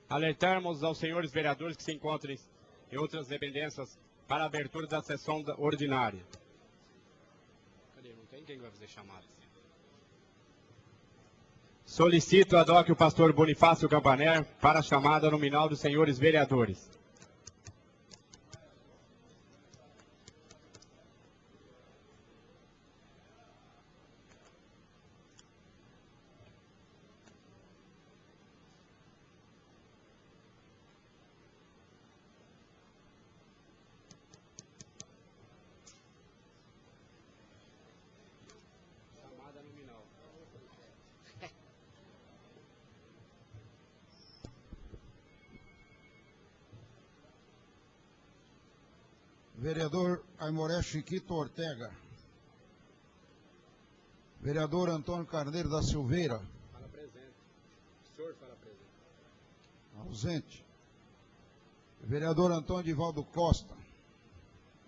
alertarmos aos senhores vereadores que se encontrem em outras dependências para a abertura da sessão ordinária. Cadê? Não tem quem vai fazer chamadas. Solicito adoque o pastor Bonifácio Campaner para a chamada nominal dos senhores vereadores. Vereador Aimoré Chiquito Ortega. Vereador Antônio Carneiro da Silveira. Fala presente. O senhor fala presente. Ausente. Vereador Antônio Divaldo Costa.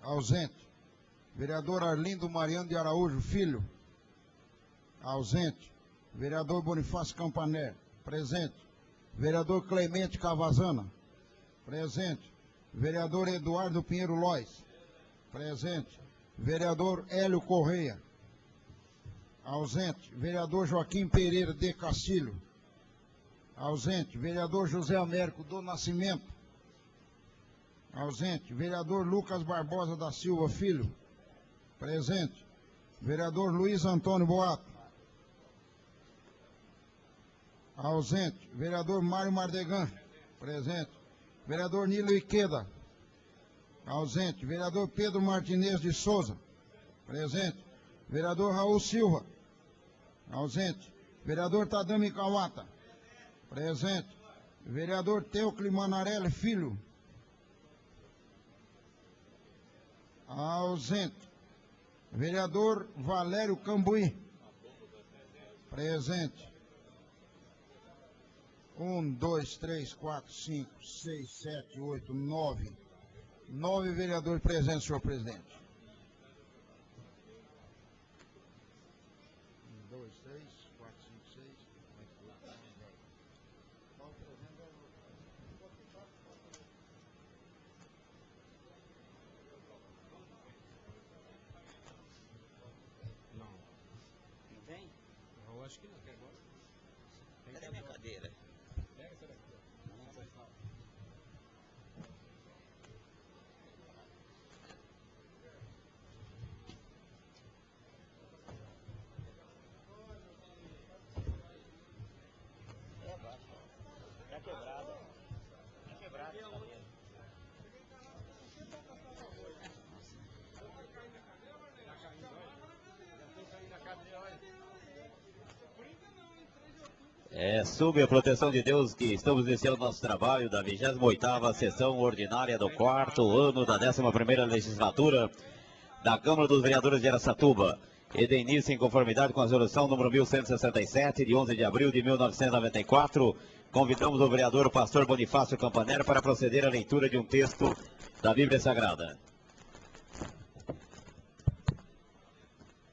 Ausente. Vereador Arlindo Mariano de Araújo Filho. Ausente. Vereador Bonifácio Campaner. Presente. Vereador Clemente Cavazana. Presente. Vereador Eduardo Pinheiro Lois. Presente. Vereador Hélio Correia. Ausente. Vereador Joaquim Pereira de Castilho. Ausente. Vereador José Américo do Nascimento. Ausente. Vereador Lucas Barbosa da Silva Filho. Presente. Vereador Luiz Antônio Boato. Ausente. Vereador Mário Mardegan. Presente. Vereador Nilo Iqueda. Ausente. Vereador Pedro Martinez de Souza. Presente. Vereador Raul Silva. Ausente. Vereador Tadami Kawata. Presente. Vereador Teucli Manarelli Filho. Ausente. Vereador Valério Cambuí. Presente. 1, 2, 3, 4, 5, 6, 7, 8, 9. 9 vereadores presentes, senhor presidente. 1, 2, 3, 4, 5, 6, 8, 9, 10. Não. Não vem? Eu acho que não, até agora. Cadê a minha cadeira? Pega essa daqui, ó. É baixo. Tá quebrada. Tá quebrada essa cadeira. Sob a proteção de Deus que estamos iniciando nosso trabalho da 28ª sessão ordinária do 4º ano da 11ª legislatura da Câmara dos Vereadores de Araçatuba. E de início em conformidade com a resolução número 1167, de 11 de abril de 1994, convidamos o vereador pastor Bonifácio Campaner para proceder à leitura de um texto da Bíblia Sagrada.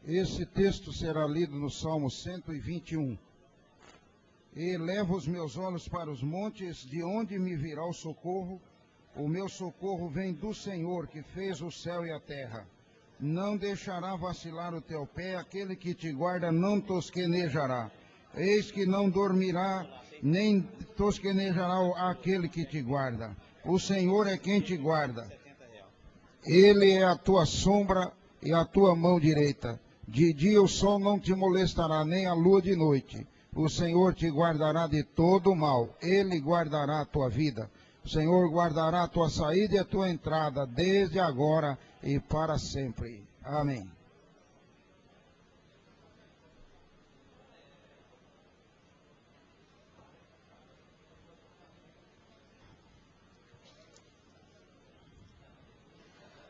Esse texto será lido no Salmo 121. E elevo os meus olhos para os montes, de onde me virá o socorro? O meu socorro vem do Senhor, que fez o céu e a terra. Não deixará vacilar o teu pé, aquele que te guarda não tosquenejará. Eis que não dormirá, nem tosquenejará aquele que te guarda. O Senhor é quem te guarda. Ele é a tua sombra e a tua mão direita. De dia o sol não te molestará, nem a lua de noite. O Senhor te guardará de todo o mal. Ele guardará a tua vida. O Senhor guardará a tua saída e a tua entrada, desde agora e para sempre. Amém.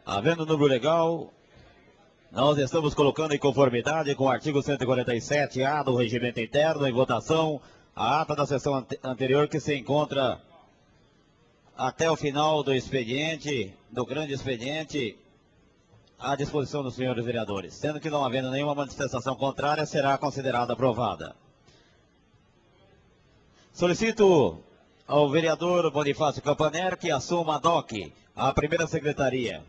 Havendo número legal, nós estamos colocando em conformidade com o artigo 147A do Regimento Interno em votação a ata da sessão anterior que se encontra até o final do expediente, do grande expediente, à disposição dos senhores vereadores. Sendo que não havendo nenhuma manifestação contrária, será considerada aprovada. Solicito ao vereador Bonifácio Campaner que assuma a DOC, a primeira secretaria.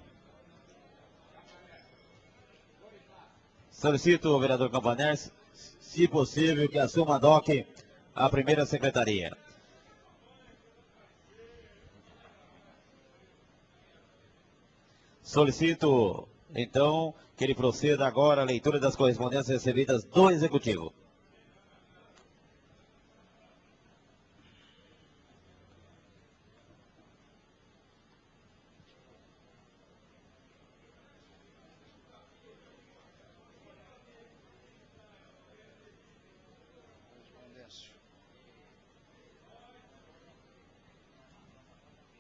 Solicito ao vereador Campaner, se possível, que assuma a DOC, a primeira secretaria. Solicito, então, que ele proceda agora à leitura das correspondências recebidas do Executivo.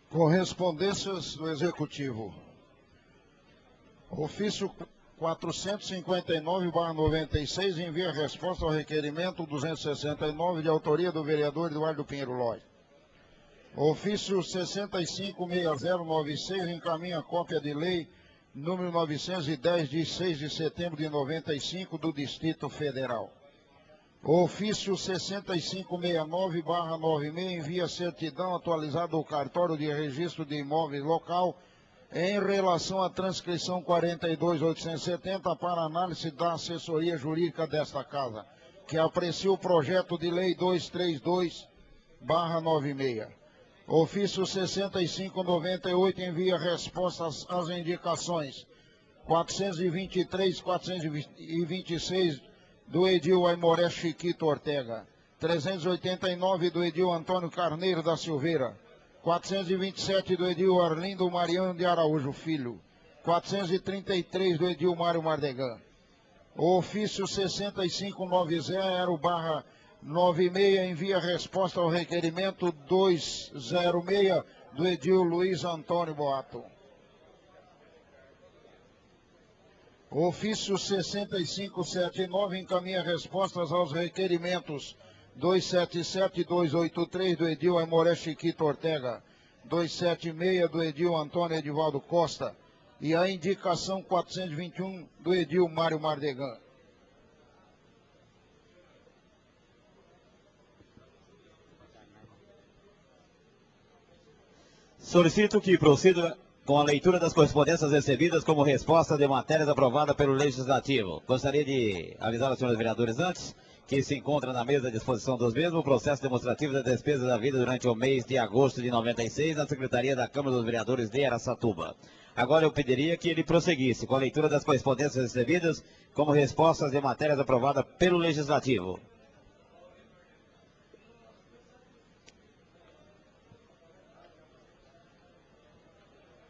Correspondências do Executivo. Ofício 459/96 envia resposta ao requerimento 269 de autoria do vereador Eduardo Pinheiro Lói. Ofício 656096 encaminha cópia de lei número 910 de 6 de setembro de 95 do Distrito Federal. Ofício 6569/96 envia certidão atualizada do cartório de registro de imóveis local em relação à transcrição 42870 para análise da assessoria jurídica desta casa, que aprecia o projeto de lei 232/96. Ofício 6598 envia respostas às indicações 423 e 426 do edil Aimoré Chiquito Ortega, 389 do edil Antônio Carneiro da Silveira, 427 do edil Arlindo Mariano de Araújo Filho, 433 do edil Mário Mardegan. O ofício 6590/96 envia resposta ao requerimento 206 do edil Luiz Antônio Boato. O ofício 6579 encaminha respostas aos requerimentos 277 e 283 do edil Aimoré Chiquito Ortega, 276 do edil Antônio Edivaldo Costa e a indicação 421 do edil Mário Mardegan. Solicito que proceda com a leitura das correspondências recebidas como resposta de matérias aprovadas pelo Legislativo. Gostaria de avisar aos senhores vereadores antes que se encontra na mesa à disposição dos mesmos o processo demonstrativo da despesa da vida durante o mês de agosto de 96 na Secretaria da Câmara dos Vereadores de Araçatuba. Agora eu pediria que ele prosseguisse com a leitura das correspondências recebidas como respostas de matérias aprovadas pelo Legislativo.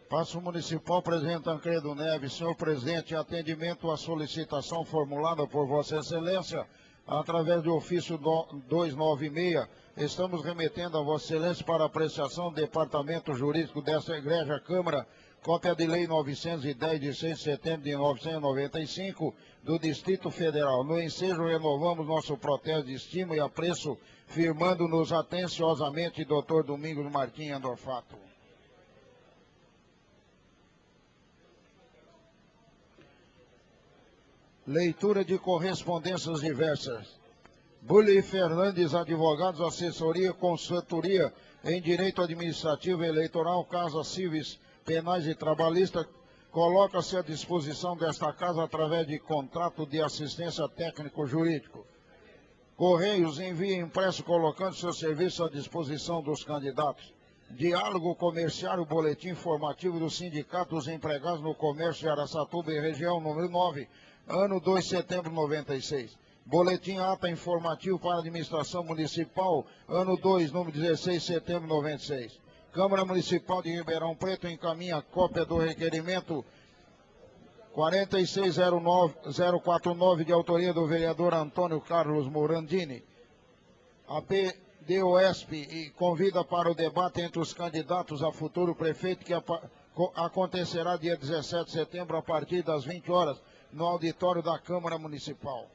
Paço Municipal, presidente Tancredo Neves. Senhor presidente, em atendimento à solicitação formulada por Vossa Excelência, através do ofício 296, estamos remetendo a Vossa Excelência para apreciação do Departamento Jurídico desta Igreja Câmara, cópia de Lei 910 de 6 de setembro de 1995 do Distrito Federal. No ensejo, renovamos nosso protesto de estima e apreço, firmando-nos atenciosamente Dr. Domingos Martins Andorfato. Leitura de correspondências diversas. Bulli Fernandes, advogados, assessoria, consultoria em direito administrativo e eleitoral, casas civis, penais e trabalhistas, coloca-se à disposição desta casa através de contrato de assistência técnico-jurídico. Correios envia impresso colocando seu serviço à disposição dos candidatos. Diálogo comercial, boletim informativo do Sindicato dos Empregados no Comércio de Araçatuba e região número 9, ano 2 de setembro de 96. Boletim ata informativo para a administração municipal, ano 2, número 16 de setembro de 96. Câmara Municipal de Ribeirão Preto encaminha cópia do requerimento 46049 de autoria do vereador Antônio Carlos Morandini. A PDOSP e convida para o debate entre os candidatos a futuro prefeito que acontecerá dia 17 de setembro a partir das 20 horas no auditório da Câmara Municipal.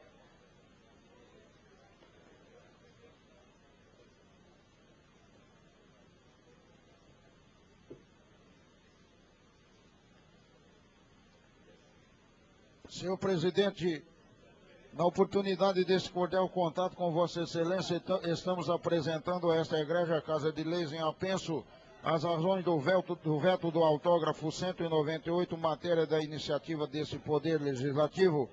Senhor presidente, Na oportunidade desse cordial contato com Vossa Excelência, estamos apresentando a esta Egrégia Casa de Leis em apenso as razões do veto do autógrafo 198, matéria da iniciativa desse Poder Legislativo.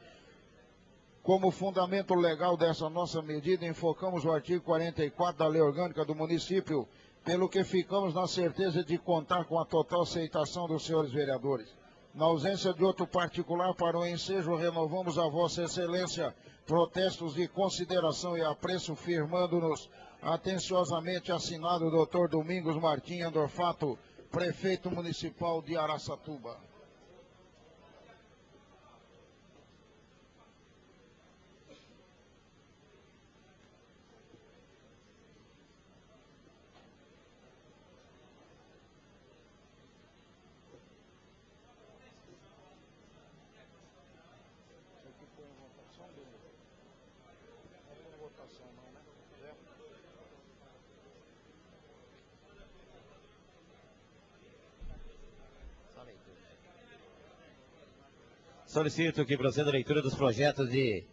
Como fundamento legal dessa nossa medida, enfocamos o artigo 44 da Lei Orgânica do Município, pelo que ficamos na certeza de contar com a total aceitação dos senhores vereadores. Na ausência de outro particular para o ensejo, renovamos a Vossa Excelência protestos de consideração e apreço, firmando-nos atenciosamente assinado o Dr. Domingos Martim Andorfato, Prefeito Municipal de Araçatuba. Solicito que proceda a leitura dos projetos de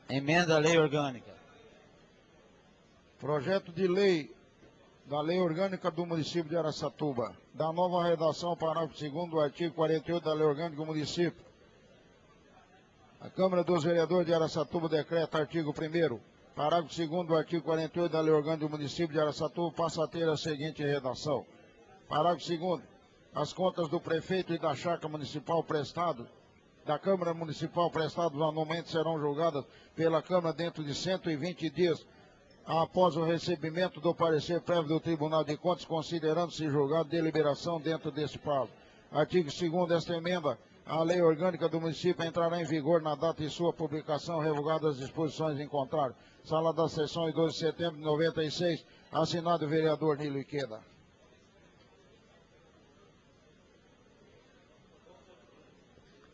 emenda à lei orgânica. Projeto de lei da Lei Orgânica do Município de Araçatuba, da nova redação, parágrafo 2º do artigo 48 da Lei Orgânica do Município. A Câmara dos Vereadores de Araçatuba decreta artigo 1º, parágrafo 2º do artigo 48 da Lei Orgânica do Município de Araçatuba passa a ter a seguinte redação. Parágrafo 2º. As contas do prefeito e da chácara municipal prestado, da Câmara Municipal prestados anualmente serão julgadas pela Câmara dentro de 120 dias após o recebimento do parecer prévio do Tribunal de Contas, considerando-se julgado deliberação dentro desse prazo. Artigo 2º desta emenda, a Lei Orgânica do Município entrará em vigor na data de sua publicação, revogadas as disposições em contrário. Sala das Sessões, 12 de setembro de 96, assinado o vereador Nilo Iqueda.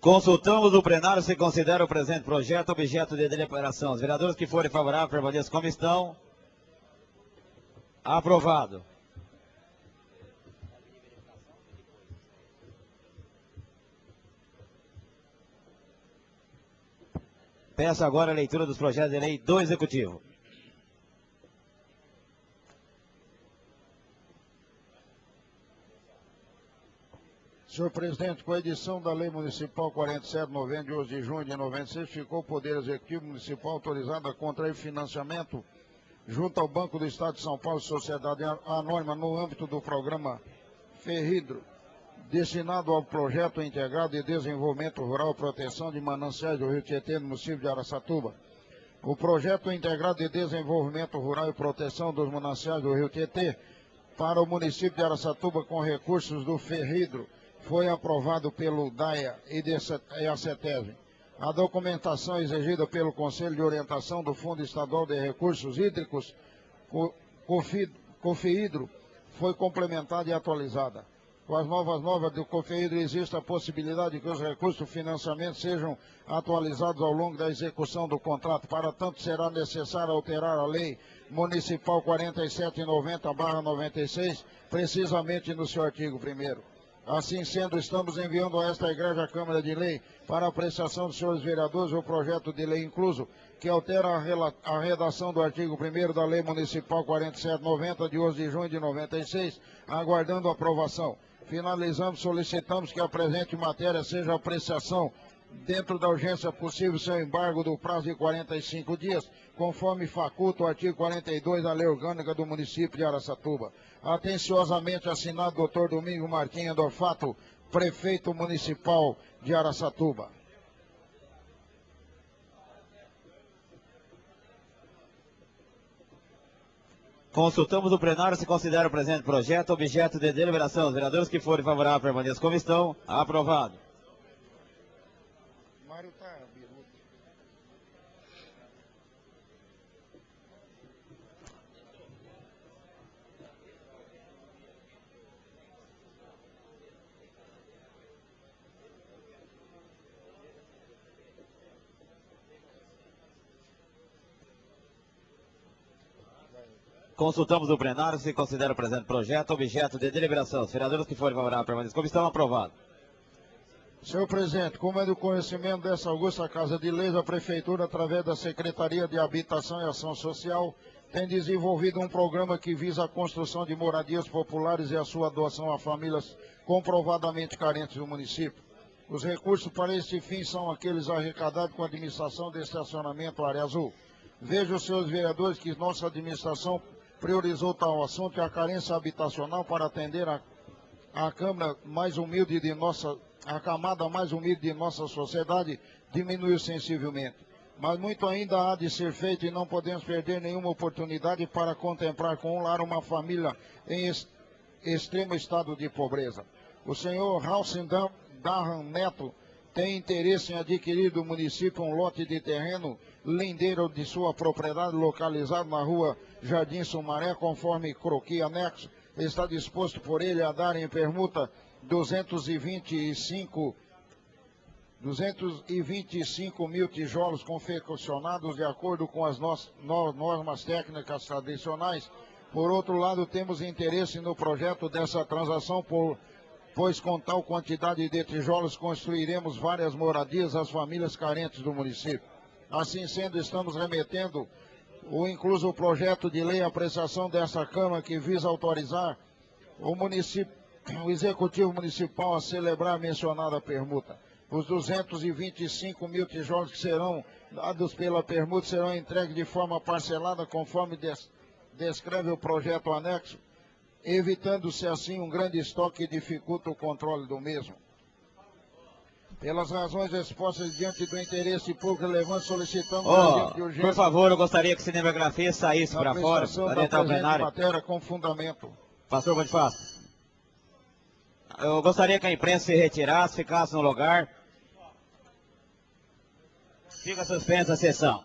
Consultamos o plenário se considera o presente projeto objeto de deliberação. Os vereadores que forem favoráveis permaneçam como estão. Aprovado. Peço agora a leitura dos projetos de lei do Executivo. Senhor presidente, com a edição da Lei Municipal 4790, de 11 de junho de 96, ficou o Poder Executivo Municipal autorizado a contrair financiamento junto ao Banco do Estado de São Paulo, Sociedade Anônima, no âmbito do programa Ferridro, destinado ao projeto integrado de desenvolvimento rural e proteção de mananciais do Rio Tietê, no município de Araçatuba. O projeto integrado de desenvolvimento rural e proteção dos mananciais do Rio Tietê para o município de Araçatuba com recursos do Ferridro foi aprovado pelo DAIA e a CETESB. A documentação exigida pelo Conselho de Orientação do Fundo Estadual de Recursos Hídricos, COFEHIDRO, foi complementada e atualizada. Com as novas normas do COFEHIDRO, existe a possibilidade de que os recursos do financiamento sejam atualizados ao longo da execução do contrato. Para tanto, será necessário alterar a Lei Municipal 4790/96, precisamente no seu artigo 1º. Assim sendo, estamos enviando a esta Igreja Câmara de Lei para apreciação dos senhores vereadores o projeto de lei incluso, que altera a redação do artigo 1º da Lei Municipal 4790, de 11 de junho de 96, aguardando aprovação. Finalizamos, solicitamos que a presente matéria seja apreciação dentro da urgência possível seu embargo do prazo de 45 dias, conforme faculta o artigo 42 da Lei Orgânica do Município de Araçatuba. Atenciosamente assinado Dr. Domingos Martim Andorfato, Prefeito Municipal de Araçatuba. Consultamos o plenário se considera o presente projeto objeto de deliberação. Os vereadores que forem favoráveis permaneçam como estão. Aprovado. Consultamos o plenário se considera o presente projeto objeto de deliberação. Os vereadores que forem favoráveis permaneçam como estão. Aprovado. Senhor presidente, como é do conhecimento dessa augusta Casa de Leis, a Prefeitura, através da Secretaria de Habitação e Ação Social, tem desenvolvido um programa que visa a construção de moradias populares e a sua doação a famílias comprovadamente carentes do município. Os recursos para este fim são aqueles arrecadados com a administração de estacionamento Área Azul. Vejo, senhores vereadores, que nossa administração priorizou tal assunto e a carência habitacional para atender a camada mais humilde de nossa sociedade diminuiu sensivelmente. Mas muito ainda há de ser feito e não podemos perder nenhuma oportunidade para contemplar com um lar uma família em extremo estado de pobreza. O senhor Halcin Darran Neto tem interesse em adquirir do município um lote de terreno lindeiro de sua propriedade localizado na rua Jardim Sumaré, conforme croquis anexo. Está disposto por ele a dar em permuta 225 mil tijolos confeccionados de acordo com as normas técnicas tradicionais. Por outro lado, temos interesse no projeto dessa transação, pois com tal quantidade de tijolos construiremos várias moradias às famílias carentes do município. Assim sendo, estamos remetendo o incluso projeto de lei à apreciação dessa Câmara, que visa autorizar o Executivo Municipal a celebrar a mencionada permuta. Os 225 mil tijolos que serão dados pela permuta serão entregues de forma parcelada, conforme descreve o projeto anexo, evitando-se assim um grande estoque que dificulta o controle do mesmo. Pelas razões expostas diante do interesse público relevante, solicitamos de urgência. Por favor, eu gostaria que o cinegrafia saísse para fora, para entrar o plenário. Matéria com fundamento. Pastor Bonifácio. Eu gostaria que a imprensa se retirasse, ficasse no lugar. Fica suspensa a sessão.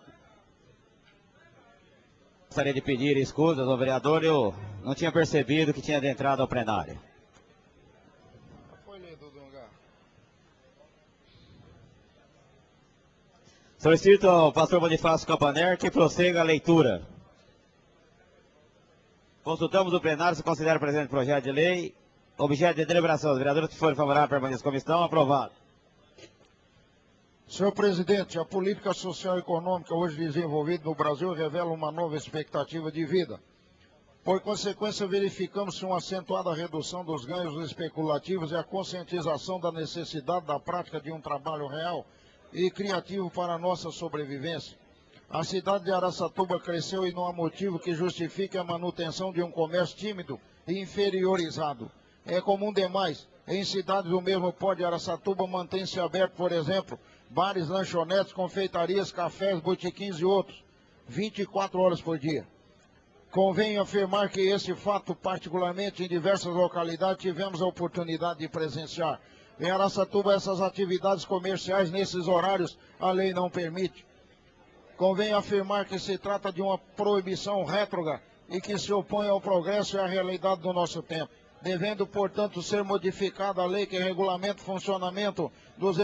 Gostaria de pedir escusas ao vereador, eu não tinha percebido que tinha adentrado ao plenário. Solicito ao pastor Bonifácio Campaner que prossiga a leitura. Consultamos o plenário se considera presente o projeto de lei. Objeto de deliberação. Os vereadores que forem favoráveis permaneçam como estão. Aprovado. Senhor presidente, a política social e econômica hoje desenvolvida no Brasil revela uma nova expectativa de vida. Por consequência, verificamos-se uma acentuada redução dos ganhos especulativos e a conscientização da necessidade da prática de um trabalho real e criativo para a nossa sobrevivência. A cidade de Araçatuba cresceu e não há motivo que justifique a manutenção de um comércio tímido e inferiorizado. É comum demais, em cidades do mesmo porte de Araçatuba, mantém-se aberto, por exemplo, bares, lanchonetes, confeitarias, cafés, botequins e outros, 24 horas por dia. Convém afirmar que esse fato, particularmente em diversas localidades, tivemos a oportunidade de presenciar. Em Araçatuba, essas atividades comerciais nesses horários, a lei não permite. Convém afirmar que se trata de uma proibição rétroga e que se opõe ao progresso e à realidade do nosso tempo, devendo, portanto, ser modificada a lei que regulamenta o funcionamento dos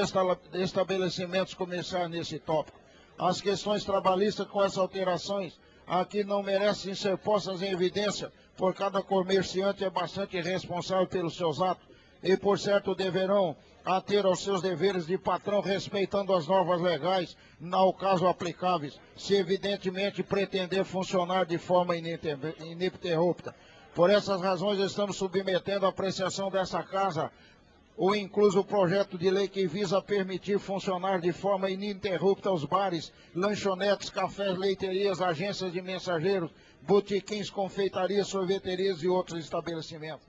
estabelecimentos comerciais nesse tópico. As questões trabalhistas com essas alterações aqui não merecem ser postas em evidência, por cada comerciante é bastante responsável pelos seus atos e, por certo, deverão ater aos seus deveres de patrão, respeitando as normas legais, ao caso aplicáveis, se evidentemente pretender funcionar de forma ininterrupta. Por essas razões, estamos submetendo à apreciação dessa Casa o incluso projeto de lei que visa permitir funcionar de forma ininterrupta os bares, lanchonetes, cafés, leiterias, agências de mensageiros, botequins, confeitarias, sorveterias e outros estabelecimentos.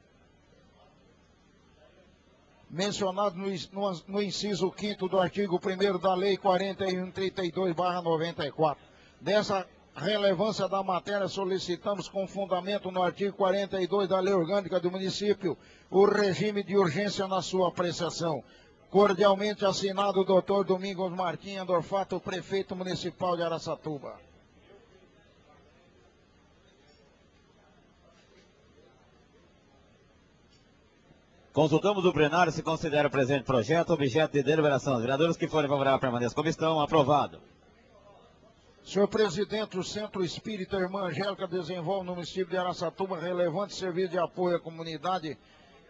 Mencionado no inciso 5º do artigo 1º da Lei 4132/94. Dessa relevância da matéria, solicitamos com fundamento no artigo 42 da Lei Orgânica do Município o regime de urgência na sua apreciação. Cordialmente assinado o Dr. Domingos Martins Andorfato, prefeito municipal de Araçatuba. Consultamos o plenário se considera o presente projeto objeto de deliberação. Os vereadores que forem favoráveis permaneçam como estão. Aprovado. Senhor presidente, o Centro Espírita Irmã Angélica desenvolve no município de Araçatuba relevante serviço de apoio à comunidade,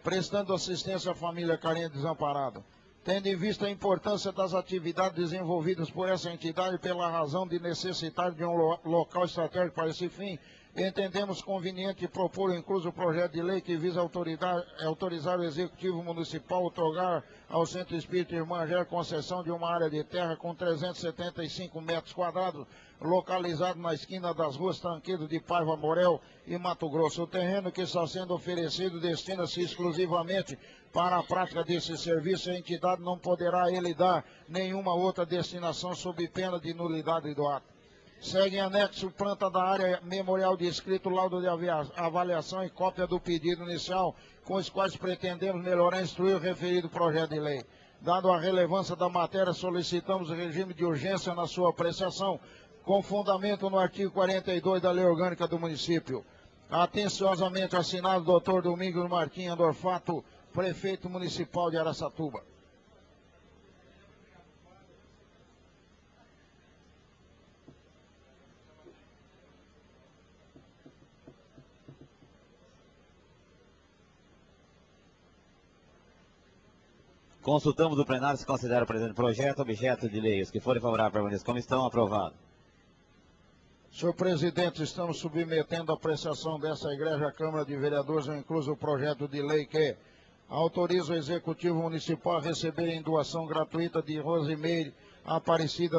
prestando assistência à família carente e desamparada. tendo em vista a importância das atividades desenvolvidas por essa entidade pela razão de necessitar de um local estratégico para esse fim, entendemos conveniente propor incluso o projeto de lei que visa autorizar o Executivo Municipal a outorgar ao Centro Espírita Irmã Angélica concessão de uma área de terra com 375 metros quadrados, localizado na esquina das ruas Tanquedo de Paiva Morel e Mato Grosso. O terreno que está sendo oferecido destina-se exclusivamente para a prática desse serviço. A entidade não poderá ele dar nenhuma outra destinação sob pena de nulidade do ato. Segue em anexo planta da área memorial de escrito, laudo de avaliação e cópia do pedido inicial, com os quais pretendemos melhorar e instruir o referido projeto de lei. Dado a relevância da matéria, solicitamos o regime de urgência na sua apreciação, com fundamento no artigo 42 da Lei Orgânica do Município. Atenciosamente assinado Dr. Domingos Martins Andorfato, Prefeito Municipal de Araçatuba. Consultamos o plenário se considera o presente projeto objeto de lei. Os que forem favoráveis permaneçam como estão. Aprovado. Senhor presidente, estamos submetendo a apreciação dessa igreja à Câmara de Vereadores, incluso o projeto de lei que autoriza o Executivo Municipal a receber em doação gratuita de Rosimeire Aparecida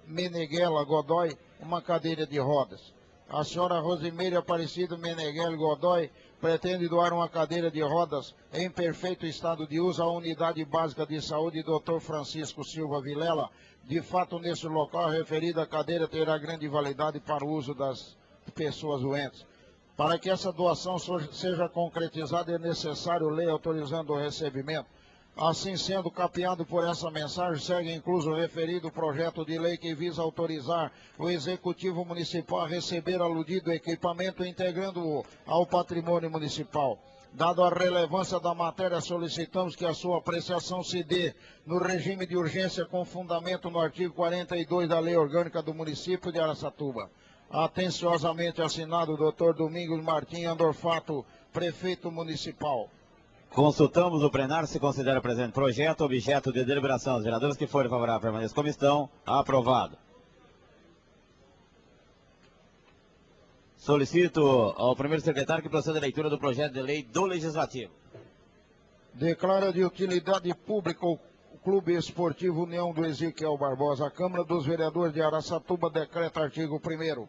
Meneghella Godoy uma cadeira de rodas. A senhora Rosimeire Aparecida Meneghella Godoy pretende doar uma cadeira de rodas em perfeito estado de uso à Unidade Básica de Saúde Dr. Francisco Silva Vilela. De fato, nesse local, a referida cadeira terá grande validade para o uso das pessoas doentes. Para que essa doação seja concretizada, é necessário lei autorizando o recebimento. Assim sendo, capeado por essa mensagem, segue incluso o referido projeto de lei que visa autorizar o Executivo Municipal a receber aludido equipamento, integrando-o ao patrimônio municipal. Dado a relevância da matéria, solicitamos que a sua apreciação se dê no regime de urgência com fundamento no artigo 42 da Lei Orgânica do Município de Araçatuba. Atenciosamente assinado Dr. Domingos Martins Andorfato, Prefeito Municipal. Consultamos o plenário se considera o presente projeto objeto de deliberação. Os vereadores que forem favoráveis permaneçam como estão. Aprovado. Solicito ao primeiro secretário que proceda à leitura do projeto de lei do Legislativo. Declara de utilidade pública o Clube Esportivo União do Ezequiel Barbosa. A Câmara dos Vereadores de Araçatuba decreta artigo 1º.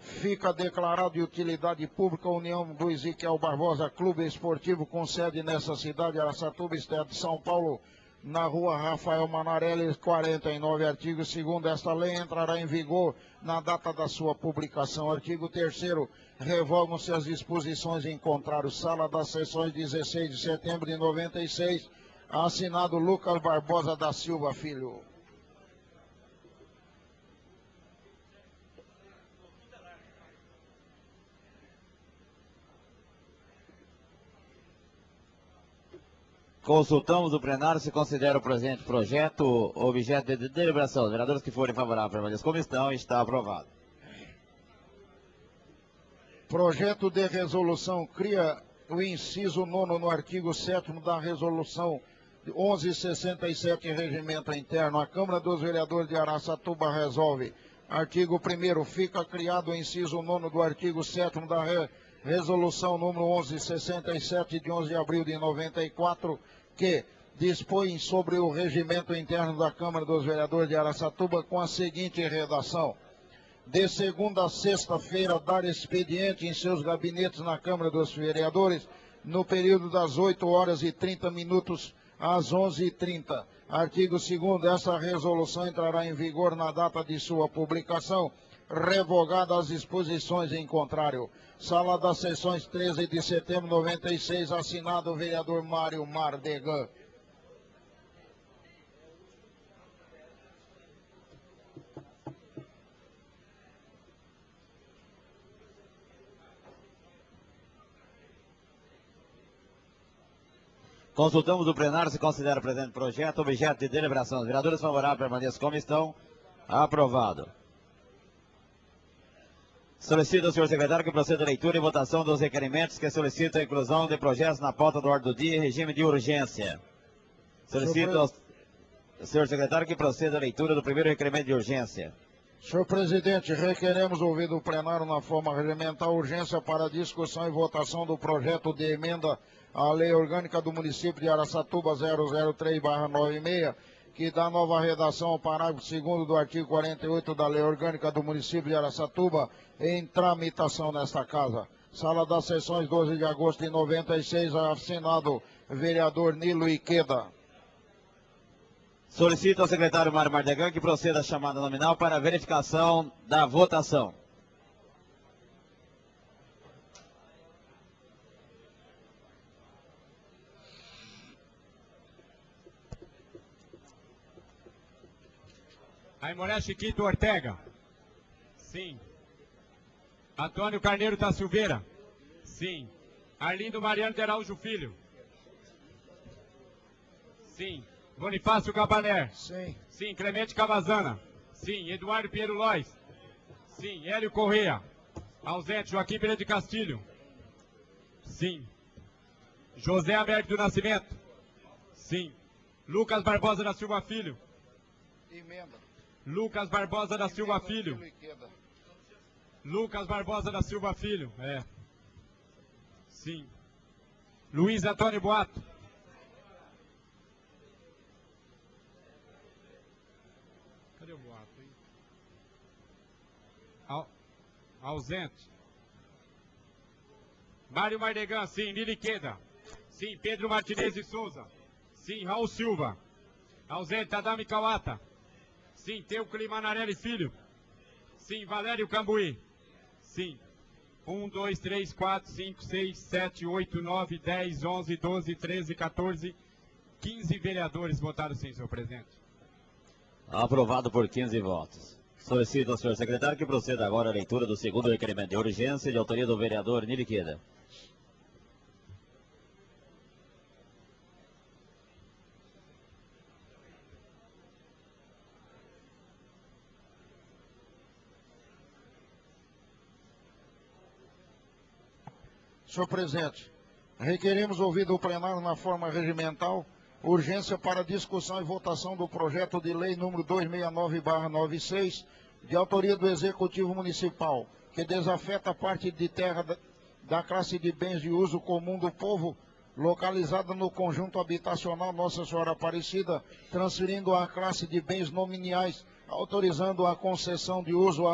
Fica declarado de utilidade pública a União do Ezequiel Barbosa, Clube Esportivo com sede nessa cidade, Araçatuba, estado de São Paulo, na rua Rafael Manarelli, 49. Artigo 2º, esta lei entrará em vigor na data da sua publicação. Artigo 3º, revogam-se as disposições em contrário. Sala das Sessões, 16 de setembro de 96, assinado Lucas Barbosa da Silva Filho. Consultamos o plenário se considera o presente projeto objeto de deliberação. Os vereadores que forem favoráveis permaneçam como estão. Está aprovado. Projeto de resolução cria o inciso 9º no artigo 7º da resolução 1167, regimento interno. A Câmara dos Vereadores de Araçatuba resolve. Artigo 1º, fica criado o inciso 9º do artigo 7º da resolução número 1167 de 11 de abril de 94, que dispõe sobre o regimento interno da Câmara dos Vereadores de Araçatuba com a seguinte redação: de segunda a sexta-feira, dar expediente em seus gabinetes na Câmara dos Vereadores, no período das 8h30 às 11h30. Artigo 2º, essa resolução entrará em vigor na data de sua publicação, revogada as disposições em contrário. Sala das Sessões, 13 de setembro de 96, assinado o vereador Mário Mardegan. Consultamos o plenário se considera o presente projeto objeto de deliberação. Os vereadores favoráveis permaneçam como estão. Aprovado. Solicito ao senhor secretário que proceda a leitura e votação dos requerimentos que solicitam a inclusão de projetos na pauta do ordem do dia em regime de urgência. Solicito ao senhor secretário que proceda à leitura do primeiro requerimento de urgência. Senhor presidente, requeremos ouvido o plenário na forma regimental urgência para discussão e votação do projeto de emenda à Lei Orgânica do Município de Araçatuba 003/96, que dá nova redação ao parágrafo 2º do artigo 48 da Lei Orgânica do Município de Araçatuba, em tramitação nesta casa. Sala das Sessões, 12 de agosto de 96, assinado vereador Nilo Iqueda. Solicito ao secretário Mário Mardegan que proceda à chamada nominal para a verificação da votação. Aimoré Chiquito Ortega. Sim. Antônio Carneiro da Silveira. Sim. Arlindo Mariano de Araújo Filho. Sim. Bonifácio Cabané. Sim. Sim. Clemente Cavazana. Sim. Eduardo Pinheiro Lois. Sim. Hélio Correia. Ausente. Joaquim Pereira de Castilho. Sim. José Américo do Nascimento. Sim. Lucas Barbosa da Silva Filho. Emenda. Lucas Barbosa da Silva Filho. Lucas Barbosa da Silva Filho. É. Sim. Luiz Antônio Boato. Cadê o Boato, hein? Ausente. Mário Mardegan, sim. Nili Queda. Sim. Pedro Martinez de Souza. Sim. Raul Silva. Ausente. Adame Kawata. Sim. Teucli Manarelli Filho. Sim. Valério Cambuí. Sim. 1, 2, 3, 4, 5, 6, 7, 8, 9, 10, 11, 12, 13, 14, 15 vereadores votaram sim, senhor presidente. Aprovado por 15 votos. Solicito ao senhor secretário que proceda agora à leitura do segundo requerimento de urgência de autoria do vereador Nili Queda. Senhor presidente, requerimos ouvido o plenário na forma regimental, urgência para discussão e votação do projeto de lei número 269/96, de autoria do Executivo Municipal, que desafeta a parte de terra da classe de bens de uso comum do povo, localizada no conjunto habitacional Nossa Senhora Aparecida, transferindo a classe de bens nominiais, autorizando a concessão de uso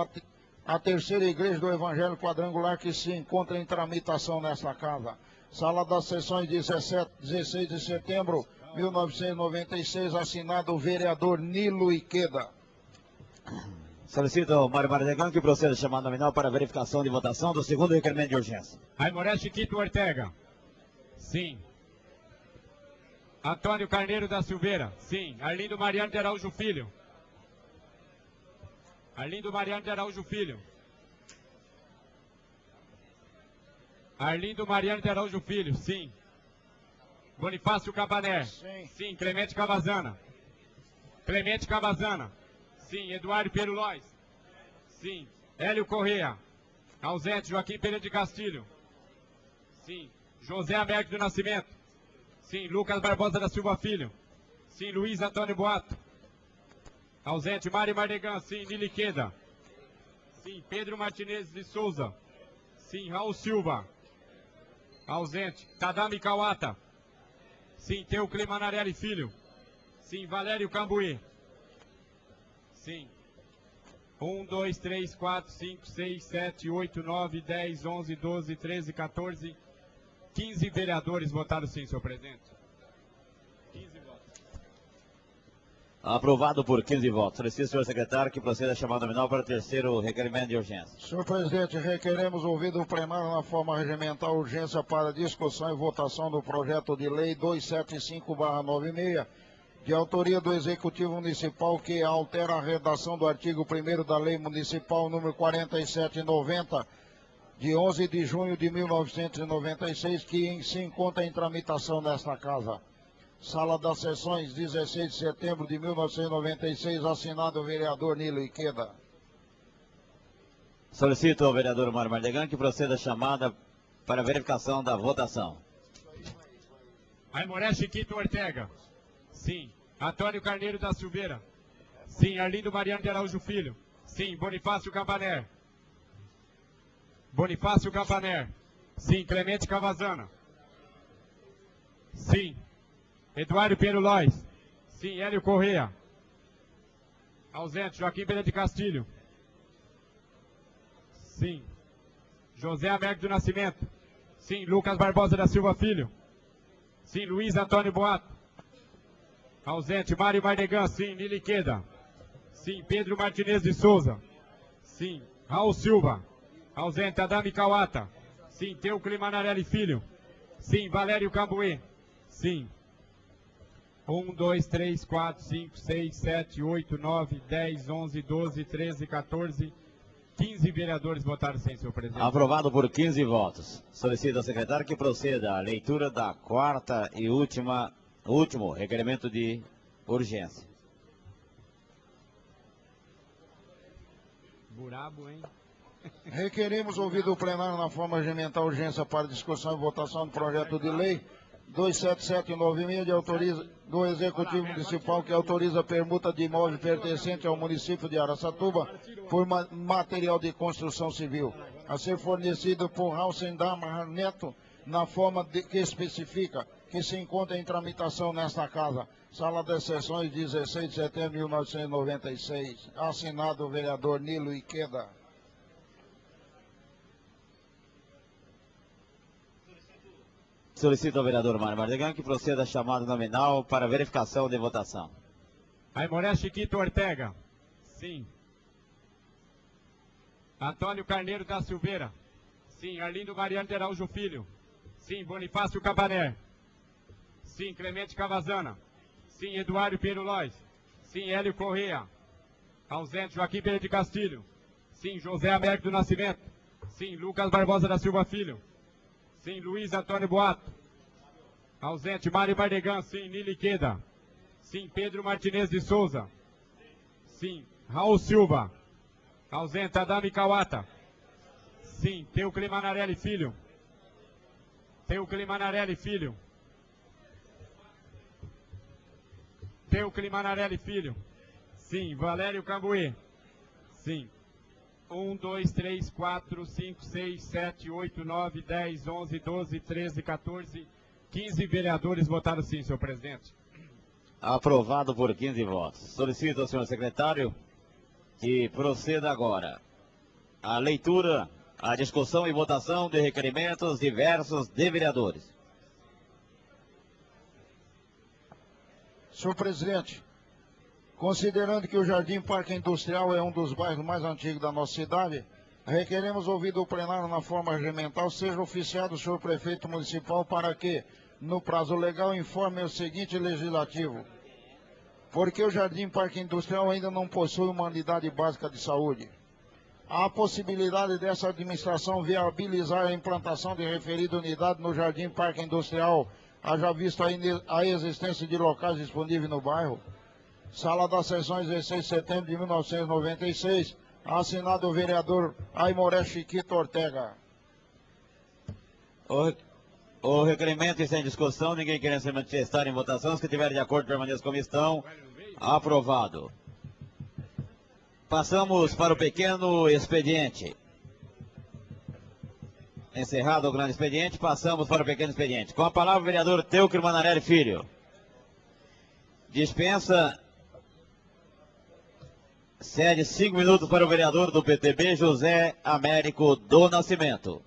a terceira igreja do Evangelho Quadrangular, que se encontra em tramitação nesta casa. Sala das Sessões, 16 de setembro de 1996, assinado o vereador Nilo Iqueda. Solicito ao Mário Mardegan que proceda a chamada nominal para a verificação de votação do segundo requerimento de urgência. Aimoré Chiquito Ortega. Sim. Antônio Carneiro da Silveira. Sim. Arlindo Mariano de Araújo Filho. Arlindo Mariano de Araújo Filho. Arlindo Mariano de Araújo Filho, sim. Bonifácio Cabané. Sim. Sim. Clemente Cavazana. Clemente Cavazana. Sim. Eduardo Pinheiro Lois. Sim. Hélio Correia. Ausente. Joaquim Pereira de Castilho. Sim. José Américo do Nascimento. Sim. Lucas Barbosa da Silva Filho. Sim. Luiz Antônio Boato. Ausente. Mário Mardegan. Sim. Nili Queda. Sim. Pedro Martinez de Souza. Sim. Raul Silva. Ausente. Tadami Kawata. Sim. Teucli Manarelli Filho. Sim. Valério Cambuí. Sim. 1, 2, 3, 4, 5, 6, 7, 8, 9, 10, 11, 12, 13, 14, 15 vereadores votaram sim, senhor presidente. 15 votos. Aprovado por 15 votos. Solicito, senhor secretário, que proceda a chamada nominal para o terceiro requerimento de urgência. Senhor presidente, requeremos ouvido o plenário na forma regimental urgência para discussão e votação do projeto de lei 275/96, de autoria do Executivo Municipal, que altera a redação do artigo 1º da Lei Municipal número 4790, de 11 de junho de 1996, que se encontra em tramitação nesta casa. Sala das Sessões, 16 de setembro de 1996, assinado o vereador Nilo Iqueda. Solicito ao vereador Mário Mardegan que proceda a chamada para a verificação da votação. Aimoré Chiquito Ortega. Sim. Antônio Carneiro da Silveira. Sim. Arlindo Mariano de Araújo Filho. Sim. Bonifácio Campaner. Bonifácio Campaner. Sim. Clemente Cavazana. Sim. Eduardo Pinheiro Lois. Sim. Hélio Correia. Ausente. Joaquim Pereira de Castilho. Sim. José Américo do Nascimento. Sim. Lucas Barbosa da Silva Filho. Sim. Luiz Antônio Boato. Ausente. Mário Mardegan. Sim. Nili Queda. Sim. Pedro Martinez de Souza. Sim. Raul Silva. Ausente. Adame Kawata. Sim. Teucli Manarelli Filho. Sim. Valério Cambuê. Sim. 1, 2, 3, 4, 5, 6, 7, 8, 9, 10, 11, 12, 13, 14, 15 vereadores votaram sim, senhor presidente. Aprovado por 15 votos. Solicito ao secretário que proceda à leitura da quarta e último requerimento de urgência. Burabo, hein? Requerimos ouvido o plenário na forma regimental urgência para discussão e votação do projeto de lei 27796 do Executivo Municipal que autoriza a permuta de imóvel pertencente ao município de Araçatuba por material de construção civil, a ser fornecido por Halsen Damar Neto na forma que especifica, que se encontra em tramitação nesta casa. Sala das Sessões, 16 de setembro de 1996. Assinado o vereador Nilo Iqueda. Solicito ao vereador Mário Mardegan que proceda a chamada nominal para verificação de votação. Aimoré Chiquito Ortega. Sim. Antônio Carneiro da Silveira. Sim. Arlindo Mariano de Araújo Filho. Sim. Bonifácio Campaner. Sim. Clemente Cavazana. Sim. Eduardo Pinheiro Lois. Sim. Hélio Correia. Ausente. Joaquim Pereira de Castilho. Sim. José Américo do Nascimento. Sim. Lucas Barbosa da Silva Filho. Sim. Luiz Antônio Boato. Ausente. Mário Mardegan. Sim. Nili Queda. Sim. Pedro Martinez de Souza. Sim. Raul Silva. Ausente. Adame Kawata. Sim. Teucli Manarelli Filho. Teucli Manarelli Filho. Teucli Manarelli Filho. Sim. Valério Cambuê. Sim. 1, 2, 3, 4, 5, 6, 7, 8, 9, 10, 11, 12, 13, 14, 15 vereadores votaram sim, senhor presidente. Aprovado por 15 votos. Solicito ao senhor secretário que proceda agora à leitura, à discussão e votação de requerimentos diversos de vereadores. Senhor presidente, considerando que o Jardim Parque Industrial é um dos bairros mais antigos da nossa cidade, requeremos ouvido o plenário na forma regimental seja oficiado o senhor prefeito municipal para que, no prazo legal, informe o seguinte legislativo. Porque o Jardim Parque Industrial ainda não possui uma unidade básica de saúde. Há a possibilidade dessa administração viabilizar a implantação de referida unidade no Jardim Parque Industrial, haja visto a existência de locais disponíveis no bairro. Sala das Sessões, 16 de setembro de 1996, assinado o vereador Aimoré Chiquito Ortega. O requerimento está em discussão, ninguém querendo se manifestar em votação, os que estiverem de acordo permaneçam como estão. Aprovado. Passamos para o pequeno expediente. Encerrado o grande expediente, passamos para o pequeno expediente. Com a palavra o vereador Teucli Manarelli Filho. Dispensa. Cede 5 minutos para o vereador do PTB, José Américo do Nascimento.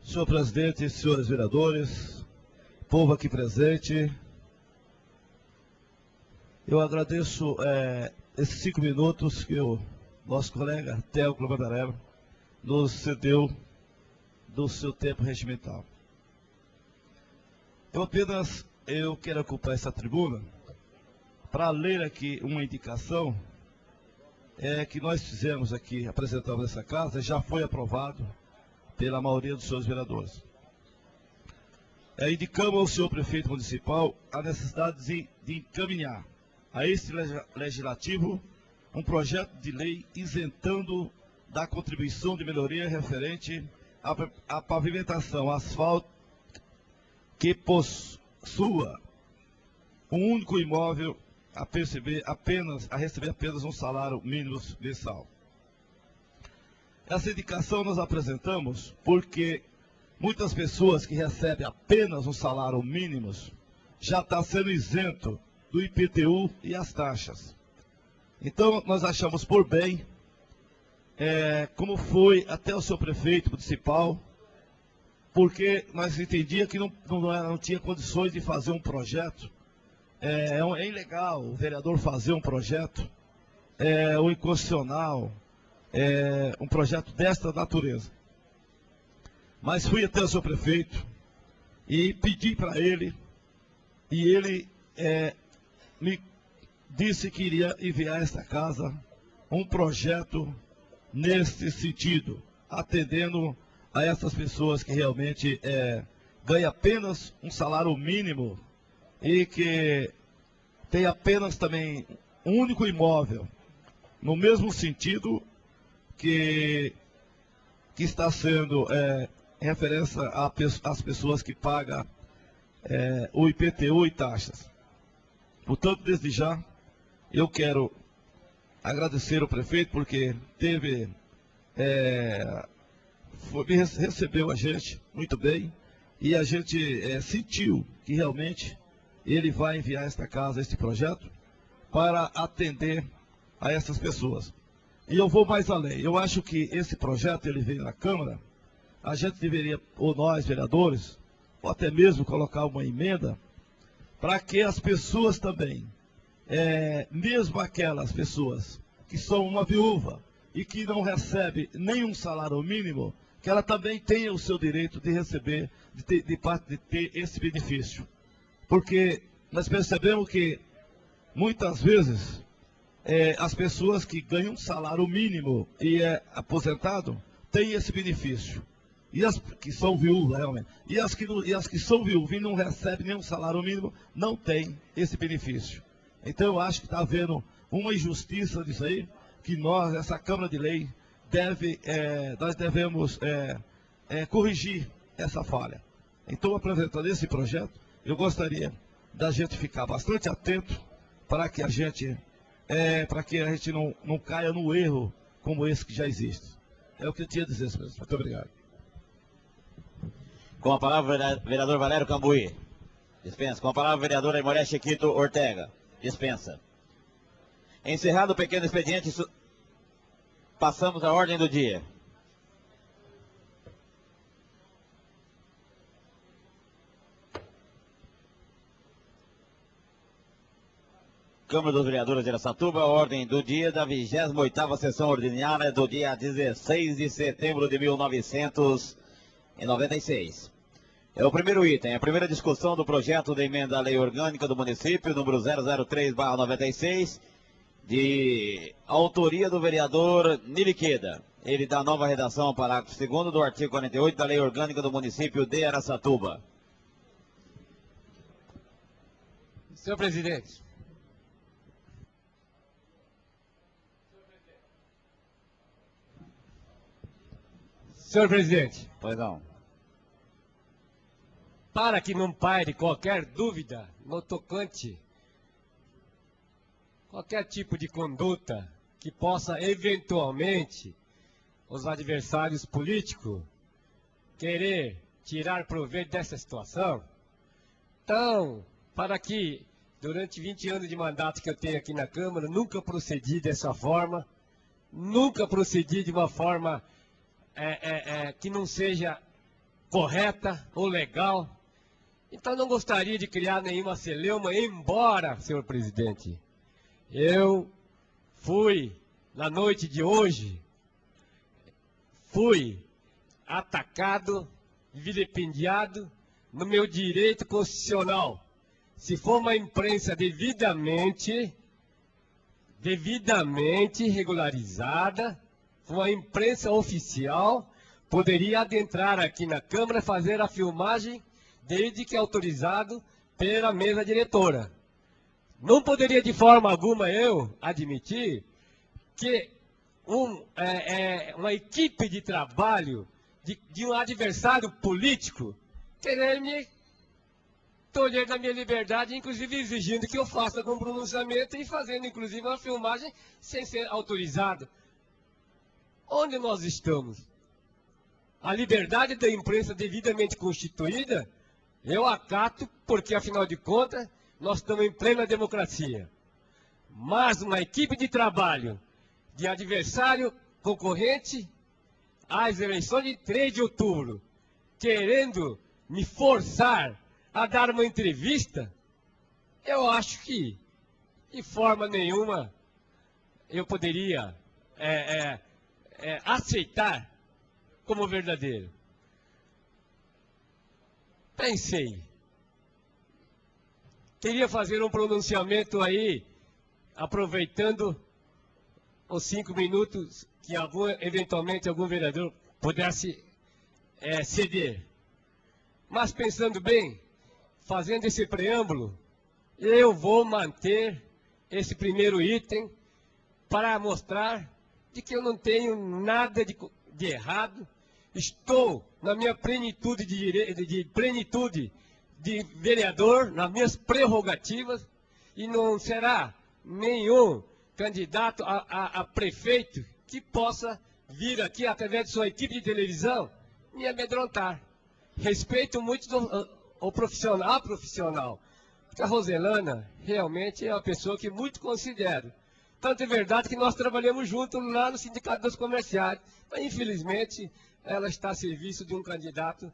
Senhor presidente, senhores vereadores, povo aqui presente, eu agradeço esses 5 minutos que o nosso colega Teucli Manarelli nos cedeu do seu tempo regimental. Eu quero ocupar essa tribuna para ler aqui uma indicação que nós fizemos aqui, apresentamos nessa casa, e já foi aprovado pela maioria dos seus vereadores. indicamos ao senhor prefeito municipal a necessidade de encaminhar a este legislativo um projeto de lei isentando da contribuição de melhoria referente à pavimentação asfáltica que possua um único imóvel a receber apenas um salário mínimo mensal. Essa indicação nós apresentamos porque muitas pessoas que recebem apenas um salário mínimo já está sendo isento do IPTU e as taxas. Então, nós achamos por bem, como foi até o seu prefeito municipal, porque nós entendíamos que não tinha condições de fazer um projeto. É ilegal o vereador fazer um projeto, o inconstitucional, um projeto desta natureza. Mas fui até o seu prefeito e pedi para ele, e ele me disse que iria enviar a esta casa um projeto nesse sentido, atendendo a essas pessoas que realmente ganham apenas um salário mínimo e que tem apenas também um único imóvel, no mesmo sentido que está sendo referência às pessoas que pagam o IPTU e taxas. Portanto, desde já, eu quero agradecer ao prefeito porque recebeu a gente muito bem e a gente sentiu que realmente ele vai enviar a esta casa este projeto para atender a essas pessoas. E eu vou mais além. Eu acho que esse projeto, ele veio na Câmara, a gente deveria, ou nós, vereadores, ou até mesmo colocar uma emenda, para que as pessoas também, mesmo aquelas pessoas que são uma viúva e que não recebe nenhum salário mínimo, que ela também tenha o seu direito de receber, de ter esse benefício. Porque nós percebemos que, muitas vezes, as pessoas que ganham um salário mínimo e aposentado, têm esse benefício. E as que são viúvas, realmente. E as que são viúvas e não recebem nenhum salário mínimo, não têm esse benefício. Então eu acho que está havendo uma injustiça disso aí, que nós, essa Câmara de Lei, nós devemos corrigir essa falha. Então, apresentando esse projeto, eu gostaria da gente ficar bastante atento para que a gente não caia no erro como esse que já existe. É o que eu tinha a dizer, senhor. Muito obrigado. Com a palavra, vereador Valério Cambuí. Dispensa. Com a palavra, vereadora Aimoré Chiquito Ortega. Dispensa. Encerrado o pequeno expediente, passamos à ordem do dia. Câmara dos Vereadores de Araçatuba, ordem do dia da 28ª sessão ordinária do dia 16 de setembro de 1996. É o primeiro item, a primeira discussão do projeto de emenda à lei orgânica do município, número 003/96, de autoria do vereador Niliqueda. Ele dá nova redação ao parágrafo 2º do artigo 48 da lei orgânica do município de Araçatuba. Senhor presidente. Senhor presidente. Pois não. Para que não paire qualquer dúvida no tocante, qualquer tipo de conduta que possa eventualmente os adversários políticos querer tirar proveito dessa situação, então, para que durante 20 anos de mandato que eu tenho aqui na Câmara, nunca procedi dessa forma, nunca procedi de uma forma que não seja correta ou legal. Então não gostaria de criar nenhuma celeuma, embora, senhor presidente, eu fui, na noite de hoje, fui atacado, vilipendiado no meu direito constitucional. Se for uma imprensa devidamente regularizada, uma imprensa oficial, poderia adentrar aqui na Câmara, fazer a filmagem desde que autorizado pela mesa diretora. Não poderia de forma alguma eu admitir que uma equipe de trabalho de um adversário político querer me tolher da minha liberdade, inclusive exigindo que eu faça algum pronunciamento e fazendo inclusive uma filmagem sem ser autorizado. Onde nós estamos? A liberdade da imprensa devidamente constituída, eu acato, porque afinal de contas, nós estamos em plena democracia. Mas uma equipe de trabalho de adversário concorrente às eleições de 3 de outubro, querendo me forçar a dar uma entrevista, eu acho que de forma nenhuma eu poderia aceitar como verdadeiro. Pensei, queria fazer um pronunciamento aí, aproveitando os 5 minutos que eventualmente algum vereador pudesse ceder. Mas pensando bem, fazendo esse preâmbulo, eu vou manter esse primeiro item para mostrar de que eu não tenho nada de errado, estou na minha plenitude de vereador, nas minhas prerrogativas, e não será nenhum candidato a prefeito que possa vir aqui, através de sua equipe de televisão, me amedrontar. Respeito muito a profissional, porque a Roselana realmente é uma pessoa que muito considero. Tanto é verdade que nós trabalhamos juntos lá no Sindicato dos Comerciários, mas infelizmente ela está a serviço de um candidato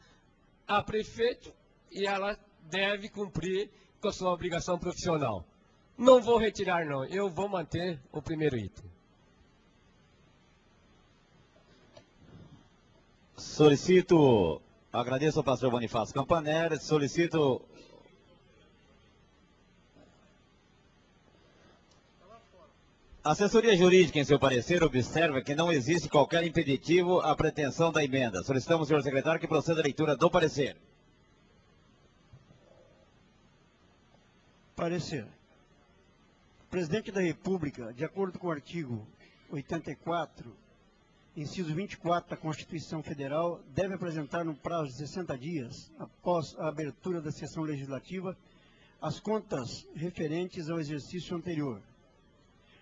a prefeito e ela deve cumprir com a sua obrigação profissional. Não vou retirar não, eu vou manter o primeiro item. Solicito, agradeço ao pastor Bonifácio Campanella, solicito... A assessoria jurídica, em seu parecer, observa que não existe qualquer impeditivo à pretensão da emenda. Solicitamos, senhor secretário, que proceda a leitura do parecer. Parecer. O presidente da República, de acordo com o artigo 84, inciso 24 da Constituição Federal, deve apresentar no prazo de 60 dias, após a abertura da sessão legislativa, as contas referentes ao exercício anterior.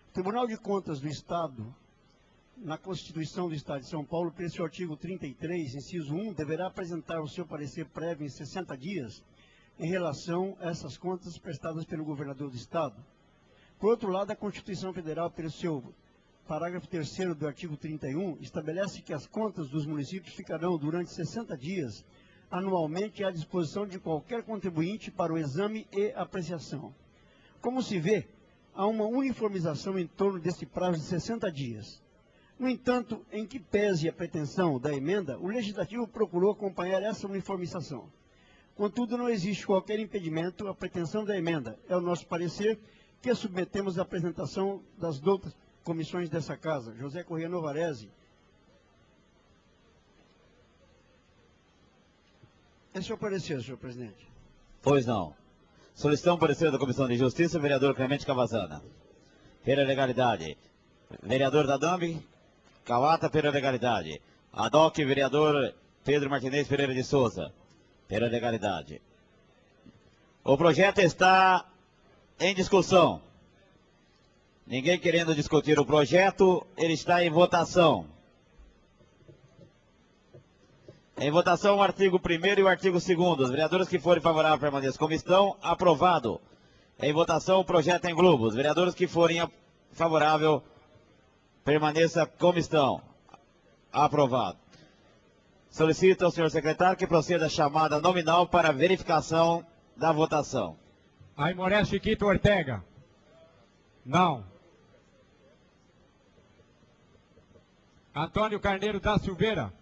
O Tribunal de Contas do Estado, na Constituição do Estado de São Paulo, pelo seu artigo 33, inciso 1, deverá apresentar o seu parecer prévio em 60 dias em relação a essas contas prestadas pelo governador do Estado. Por outro lado, a Constituição Federal, pelo seu parágrafo 3º do artigo 31, estabelece que as contas dos municípios ficarão durante 60 dias anualmente à disposição de qualquer contribuinte para o exame e apreciação. Como se vê, há uma uniformização em torno desse prazo de 60 dias. No entanto, em que pese a pretensão da emenda, o Legislativo procurou acompanhar essa uniformização. Contudo, não existe qualquer impedimento à pretensão da emenda. É o nosso parecer que submetemos à apresentação das outras comissões dessa Casa. José Corrêa Novarese. Esse é o parecer, senhor presidente. Pois não. Solicitamos parecer da Comissão de Justiça, vereador Clemente Cavazana. Pela legalidade. Vereador Dadambi, Cauata, pela legalidade. Adoc, vereador Pedro Martinez Pereira de Souza. Pela legalidade. O projeto está em discussão. Ninguém querendo discutir o projeto, ele está em votação. Em votação o artigo 1º e o artigo 2º. Os vereadores que forem favoráveis permaneçam como estão. Aprovado. Em votação o projeto em globo. Os vereadores que forem favoráveis permaneçam como estão. Aprovado. Solicito ao senhor secretário que proceda a chamada nominal para verificação da votação. Aimoré Chiquito Ortega. Não. Antônio Carneiro da Silveira.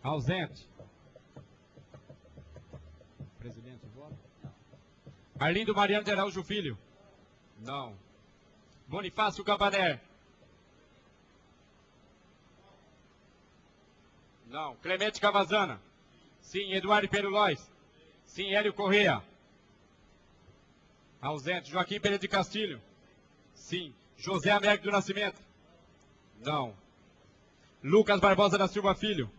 Ausente. Presidente, vota? Arlindo Mariano de Araújo Filho. Não. Bonifácio Cabané. Não. Clemente Cavazana. Sim. Eduardo Perulóis. Sim. Hélio Correia. Ausente. Joaquim Pereira de Castilho. Sim. José Américo do Nascimento. Não. Lucas Barbosa da Silva Filho.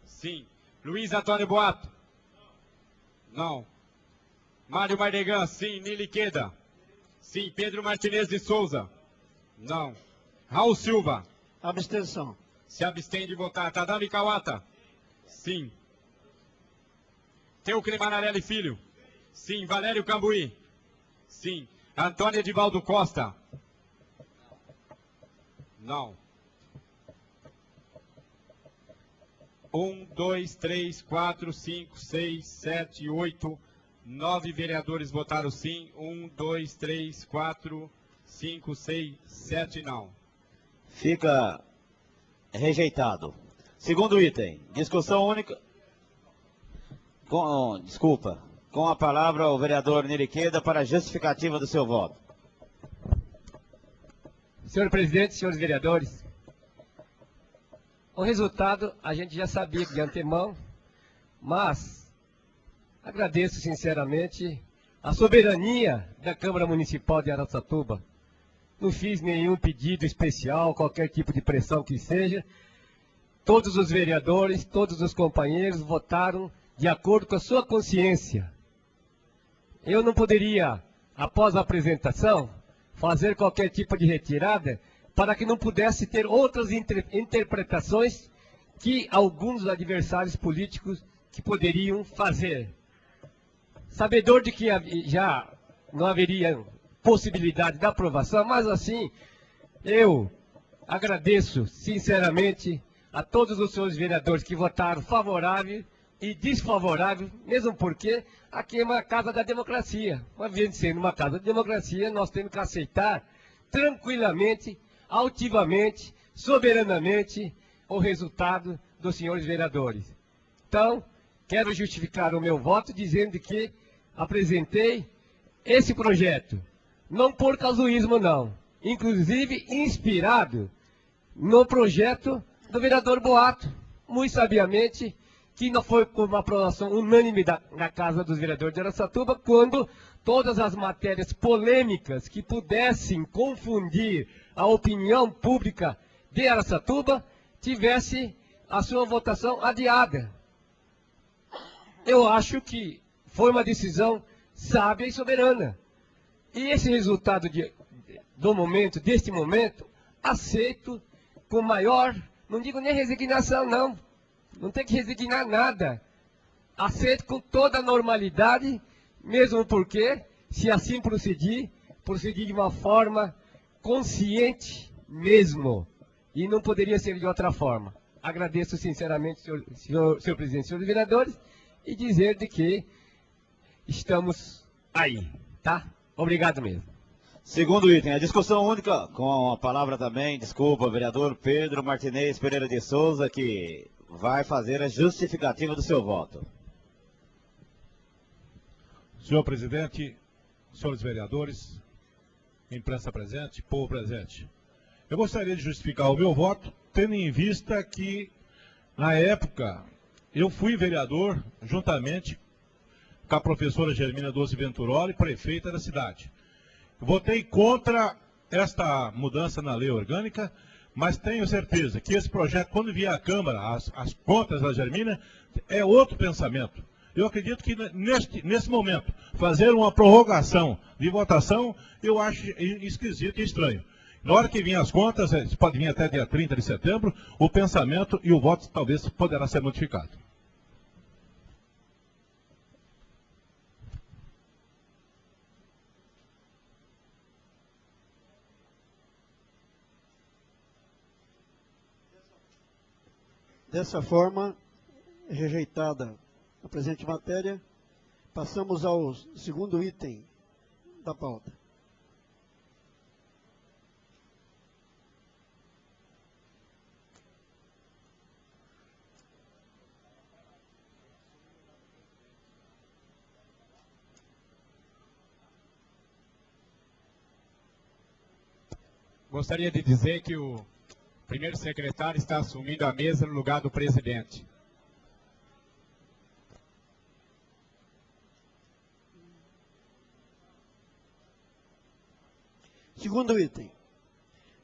Sim. Luiz Antônio Boato. Não. Mário Mardegan. Sim. Nili Queda. Sim. Pedro Martinez de Souza. Não. Raul Silva. Abstenção. Se abstém de votar. Tadami Kawata. Sim. Teucre Manarelli Filho. Sim. Valério Cambuí. Sim. Antônio Edivaldo Costa. Não. 1, 2, 3, 4, 5, 6, 7, 8, 9 vereadores votaram sim. 1, 2, 3, 4, 5, 6, 7 não. Fica rejeitado. Segundo item, discussão única. Com a palavra o vereador Nili Queda para a justificativa do seu voto. Senhor presidente, senhores vereadores, o resultado a gente já sabia de antemão, mas agradeço sinceramente a soberania da Câmara Municipal de Araçatuba. Não fiz nenhum pedido especial, qualquer tipo de pressão que seja. Todos os vereadores, todos os companheiros votaram de acordo com a sua consciência. Eu não poderia, após a apresentação, fazer qualquer tipo de retirada para que não pudesse ter outras interpretações que alguns adversários políticos que poderiam fazer. Sabedor de que já não haveria possibilidade da aprovação, mas assim, eu agradeço sinceramente a todos os senhores vereadores que votaram favorável e desfavorável, mesmo porque aqui é uma casa da democracia. Mas vendo sendo uma casa da democracia, nós temos que aceitar tranquilamente, altivamente, soberanamente o resultado dos senhores vereadores. Então, quero justificar o meu voto dizendo que apresentei esse projeto, não por casuísmo não, inclusive inspirado no projeto do vereador Boato, muito sabiamente, que não foi por uma aprovação unânime na Casa dos Vereadores de Araçatuba, quando todas as matérias polêmicas que pudessem confundir a opinião pública de Araçatuba tivesse a sua votação adiada. Eu acho que foi uma decisão sábia e soberana. E esse resultado deste momento, aceito com maior, não digo nem resignação não, não tem que resignar nada. Aceito com toda a normalidade, mesmo porque, se assim procedi de uma forma consciente mesmo. E não poderia ser de outra forma. Agradeço sinceramente, senhor presidente, senhores vereadores, e dizer de que estamos aí, tá? Obrigado mesmo. Segundo item, a discussão única, com a palavra também, desculpa, vereador Pedro Martinez Pereira de Souza, que vai fazer a justificativa do seu voto. Senhor presidente, senhores vereadores, imprensa presente, povo presente. Eu gostaria de justificar o meu voto, tendo em vista que, na época, eu fui vereador, juntamente com a professora Germina Doce Venturoli, prefeita da cidade. Votei contra esta mudança na lei orgânica, mas tenho certeza que esse projeto, quando vier à Câmara, as contas da Germina, é outro pensamento. Eu acredito que nesse momento, fazer uma prorrogação de votação, eu acho esquisito e estranho. Na hora que vir as contas, pode vir até dia 30 de setembro, o pensamento e o voto talvez poderá ser modificado. Dessa forma, rejeitada a presente matéria, passamos ao segundo item da pauta. Gostaria de dizer que o O primeiro secretário está assumindo a mesa no lugar do presidente. Segundo item.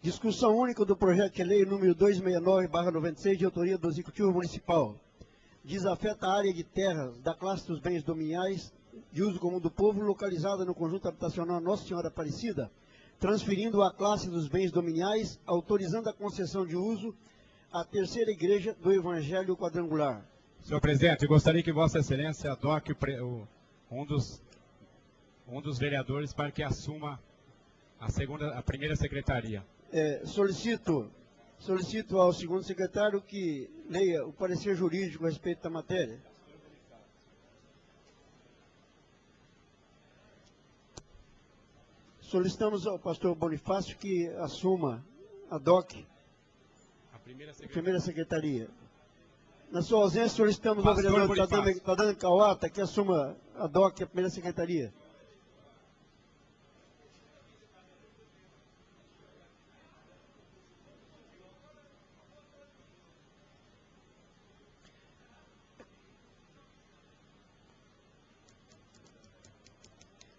Discussão única do projeto de lei número 269/96, de autoria do Executivo Municipal. Desafeta a área de terras da classe dos bens dominiais de uso comum do povo, localizada no conjunto habitacional Nossa Senhora Aparecida, transferindo a classe dos bens dominiais, autorizando a concessão de uso à terceira igreja do Evangelho Quadrangular. Senhor presidente, eu gostaria que Vossa Excelência adoque um dos vereadores para que assuma a primeira secretaria. Solicito ao segundo secretário que leia o parecer jurídico a respeito da matéria. Solicitamos ao pastor Bonifácio que assuma a A primeira secretaria. Na sua ausência, solicitamos ao Pastor vereador Tadano Kawata que assuma a a primeira secretaria.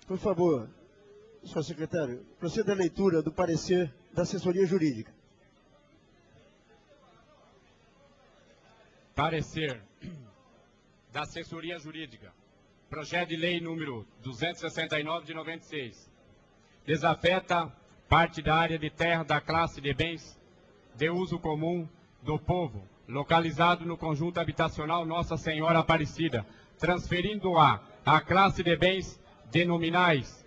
Por favor, senhor secretário, proceda à leitura do parecer da assessoria jurídica. Parecer da assessoria jurídica. Projeto de lei número 269 de 96. Desafeta parte da área de terra da classe de bens de uso comum do povo, localizado no conjunto habitacional Nossa Senhora Aparecida, transferindo-a à classe de bens denominais,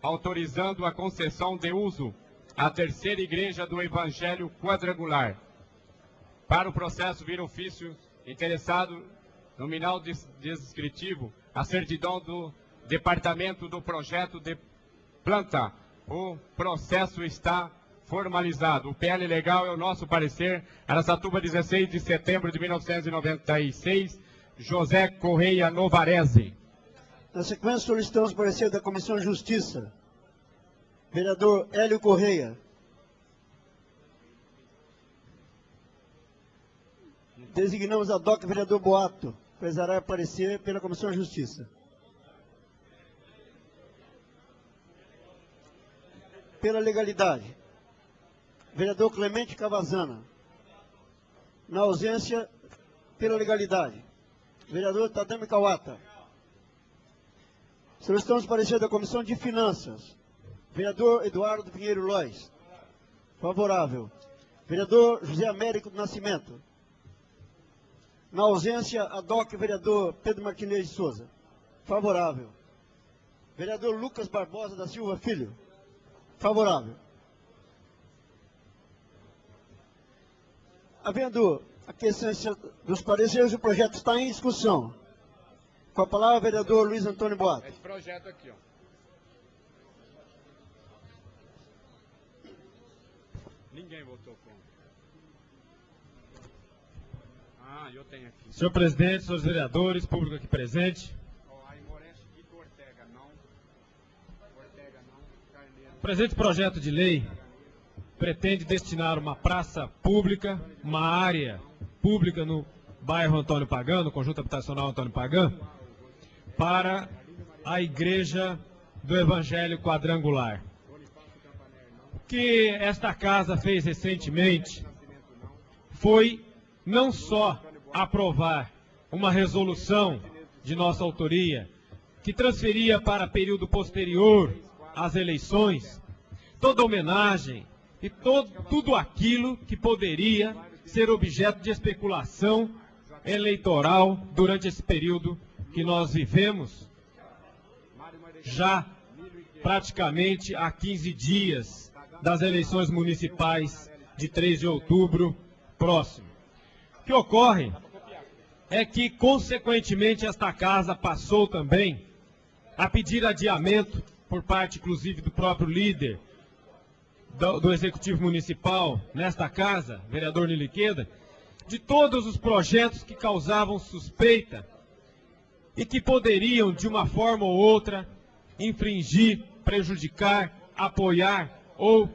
autorizando a concessão de uso à terceira igreja do Evangelho Quadrangular. Para o processo vir ofício interessado, nominal descritivo, a certidão do departamento do projeto de planta. O processo está formalizado. O PL legal é o nosso parecer. Araçatuba, 16 de setembro de 1996. José Correia Novarese. Na sequência, solicitamos parecer da Comissão de Justiça. Vereador Hélio Correia. Designamos a DOC vereador Boato, prezará parecer pela Comissão de Justiça. Pela legalidade, vereador Clemente Cavazana. Na ausência, pela legalidade, vereador Tadano Kawata. Solicitamos parecer da Comissão de Finanças. Vereador Eduardo Pinheiro Lois. Favorável. Vereador José Américo do Nascimento. Na ausência, a DOC, vereador Pedro Martinez de Souza. Favorável. Vereador Lucas Barbosa da Silva Filho. Favorável. Havendo a questão dos pareceres, o projeto está em discussão. Com a palavra, vereador Luiz Antônio Boato. Esse projeto aqui, ó. Ninguém votou contra. Eu tenho aqui. Senhor presidente, senhores vereadores, público aqui presente. O presente projeto de lei pretende destinar uma praça pública, uma área pública no bairro Antônio Pagan, no conjunto habitacional Antônio Pagan, para a Igreja do Evangelho Quadrangular. O que esta casa fez recentemente foi não só aprovar uma resolução de nossa autoria que transferia para período posterior às eleições toda homenagem e tudo aquilo que poderia ser objeto de especulação eleitoral durante esse período que nós vivemos já praticamente há 15 dias das eleições municipais de 3 de outubro próximo. O que ocorre é que, consequentemente, esta casa passou também a pedir adiamento, por parte, inclusive, do próprio líder do Executivo Municipal nesta casa, vereador Niliqueda, de todos os projetos que causavam suspeita e que poderiam, de uma forma ou outra, infringir, prejudicar, apoiar ou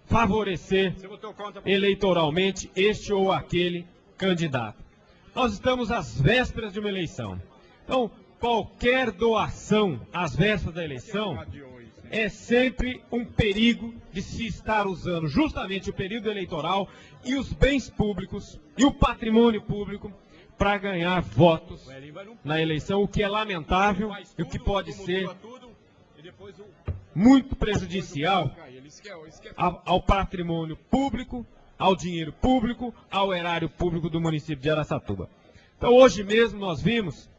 favorecer Você votou contra. eleitoralmente este ou aquele candidato. Nós estamos às vésperas de uma eleição. Então, qualquer doação às vésperas da eleição é sempre um perigo de se estar usando justamente o período eleitoral e os bens públicos e o patrimônio público para ganhar votos na eleição, o que é lamentável e o que pode ser muito prejudicial ao patrimônio público, ao dinheiro público, ao erário público do município de Araçatuba. Então, hoje mesmo nós vimos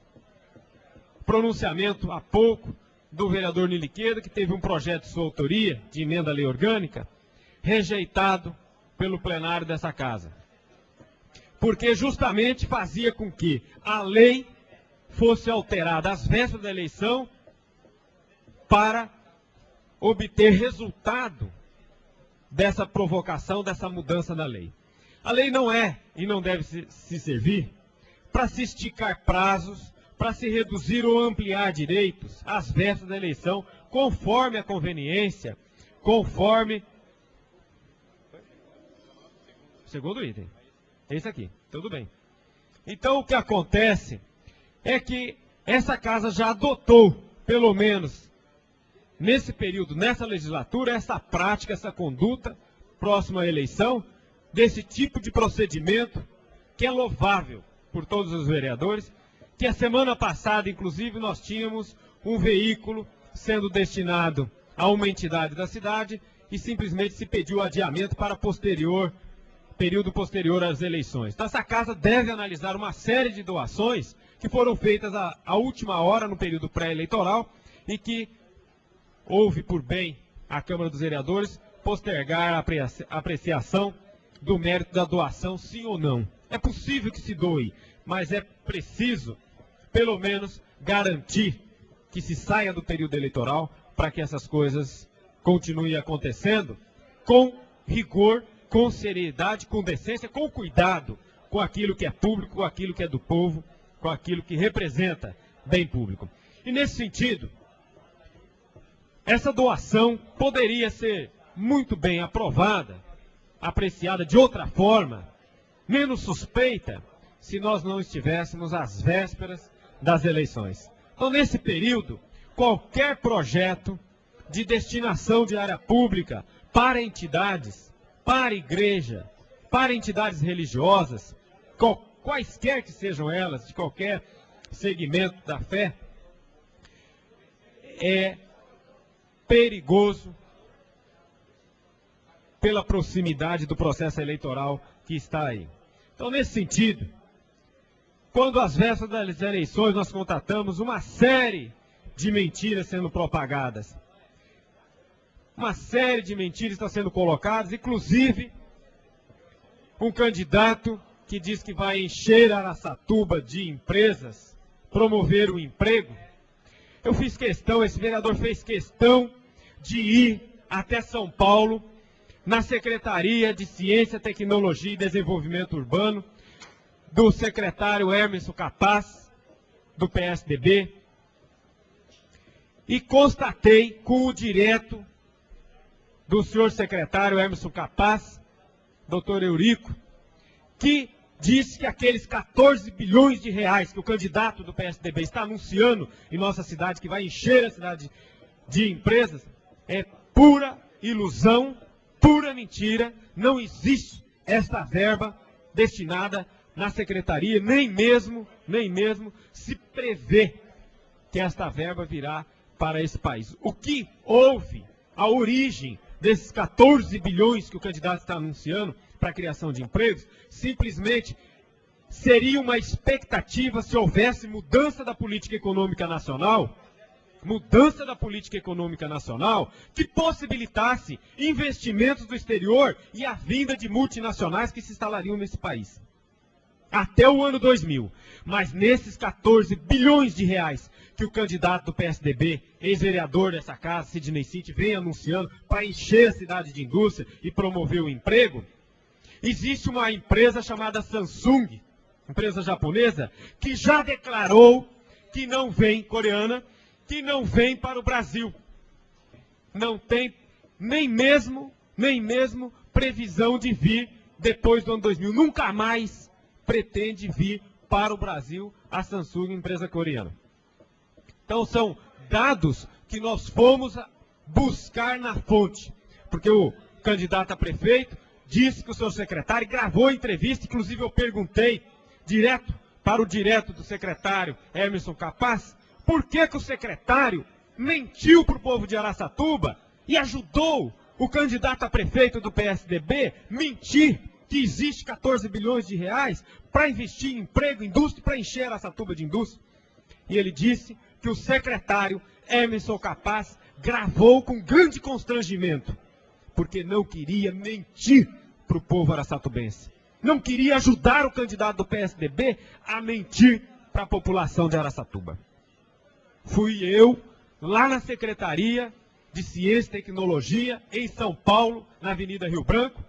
pronunciamento há pouco do vereador Niliqueda, que teve um projeto de sua autoria, de emenda à lei orgânica, rejeitado pelo plenário dessa casa. Porque justamente fazia com que a lei fosse alterada às vésperas da eleição para obter resultado dessa provocação, dessa mudança da lei. A lei não é e não deve se servir para se esticar prazos, para se reduzir ou ampliar direitos às vésperas da eleição, conforme a conveniência, conforme... Segundo item. Esse aqui, tudo bem. Então, o que acontece é que essa casa já adotou, pelo menos nesse período, nessa legislatura, essa prática, essa conduta, próxima à eleição, desse tipo de procedimento, que é louvável por todos os vereadores, que a semana passada, inclusive, nós tínhamos um veículo sendo destinado a uma entidade da cidade e simplesmente se pediu adiamento para período posterior às eleições. Então, essa casa deve analisar uma série de doações que foram feitas à última hora, no período pré-eleitoral, e que houve por bem a Câmara dos Vereadores postergar a apreciação do mérito da doação, sim ou não. É possível que se doe, mas é preciso, pelo menos, garantir que se saia do período eleitoral para que essas coisas continuem acontecendo com rigor, com seriedade, com decência, com cuidado com aquilo que é público, com aquilo que é do povo, com aquilo que representa bem público. E nesse sentido, essa doação poderia ser muito bem aprovada, apreciada de outra forma, menos suspeita, se nós não estivéssemos às vésperas das eleições. Então, nesse período, qualquer projeto de destinação de área pública para entidades, para igreja, para entidades religiosas, quaisquer que sejam elas, de qualquer segmento da fé, é perigoso pela proximidade do processo eleitoral que está aí. Então, nesse sentido, quando às vésperas das eleições nós constatamos uma série de mentiras sendo propagadas, uma série de mentiras estão sendo colocadas, inclusive um candidato que diz que vai encher Araçatuba de empresas, promover o emprego. Eu fiz questão, esse vereador fez questão de ir até São Paulo, na Secretaria de Ciência, Tecnologia e Desenvolvimento Urbano, do secretário Hermeson Capaz, do PSDB, e constatei com o direto do senhor secretário Hermeson Capaz, doutor Eurico, que disse que aqueles 14 bilhões de reais que o candidato do PSDB está anunciando em nossa cidade, que vai encher a cidade de empresas, é pura ilusão, pura mentira. Não existe esta verba destinada na secretaria, nem mesmo se prevê que esta verba virá para esse país. O que houve, a origem desses 14 bilhões que o candidato está anunciando para a criação de empregos, simplesmente seria uma expectativa se houvesse mudança da política econômica nacional, que possibilitasse investimentos do exterior e a vinda de multinacionais que se instalariam nesse país. Até o ano 2000. Mas nesses 14 bilhões de reais que o candidato do PSDB, ex-vereador dessa casa, Sidney City, vem anunciando para encher a cidade de indústria e promover o emprego, existe uma empresa chamada Samsung, empresa japonesa, que já declarou que não vem, coreana, que não vem para o Brasil. Não tem nem mesmo nem mesmo previsão de vir depois do ano 2000. Nunca mais pretende vir para o Brasil a Samsung, empresa coreana. Então são dados que nós fomos buscar na fonte, porque o candidato a prefeito disse que o seu secretário gravou a entrevista, inclusive eu perguntei direto para o direto do secretário Emerson Capaz, por que o secretário mentiu para o povo de Araçatuba e ajudou o candidato a prefeito do PSDB mentir que existe 14 bilhões de reais para investir em emprego, indústria, para encher Araçatuba de indústria. E ele disse que o secretário Emerson Capaz gravou com grande constrangimento, porque não queria mentir para o povo araçatubense. Não queria ajudar o candidato do PSDB a mentir para a população de Araçatuba. Fui eu, lá na Secretaria de Ciência e Tecnologia, em São Paulo, na Avenida Rio Branco,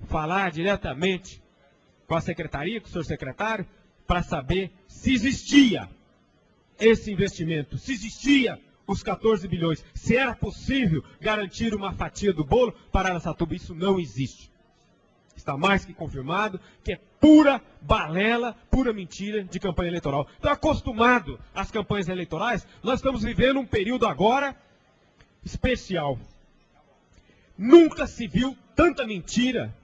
falar diretamente com a Secretaria, com o senhor secretário, para saber se existia esse investimento, se existia os 14 bilhões, se era possível garantir uma fatia do bolo para Araçatuba. Isso não existe. Está mais que confirmado que é pura balela, pura mentira de campanha eleitoral. Então, acostumado às campanhas eleitorais, nós estamos vivendo um período agora especial. Nunca se viu tanta mentira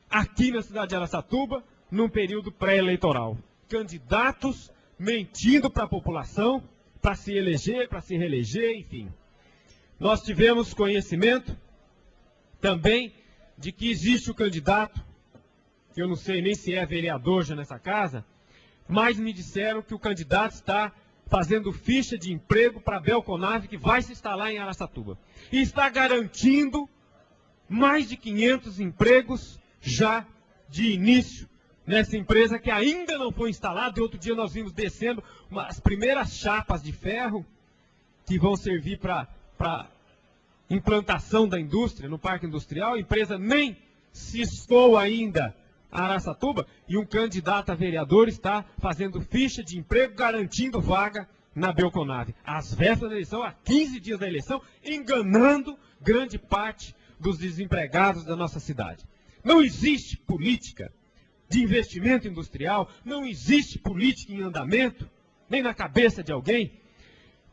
aqui na cidade de Araçatuba num período pré-eleitoral. Candidatos mentindo para a população, para se eleger, para se reeleger, enfim. Nós tivemos conhecimento também de que existe o candidato, que eu não sei nem se é vereador já nessa casa, mas me disseram que o candidato está fazendo ficha de emprego para a Belconave, que vai se instalar em Araçatuba. E está garantindo mais de 500 empregos já de início nessa empresa que ainda não foi instalada. E outro dia nós vimos descendo as primeiras chapas de ferro que vão servir para implantação da indústria no parque industrial. A empresa nem se instou ainda a Araçatuba e um candidato a vereador está fazendo ficha de emprego, garantindo vaga na Belconave. Às vésperas da eleição, há 15 dias da eleição, enganando grande parte dos desempregados da nossa cidade. Não existe política de investimento industrial, não existe política em andamento, nem na cabeça de alguém,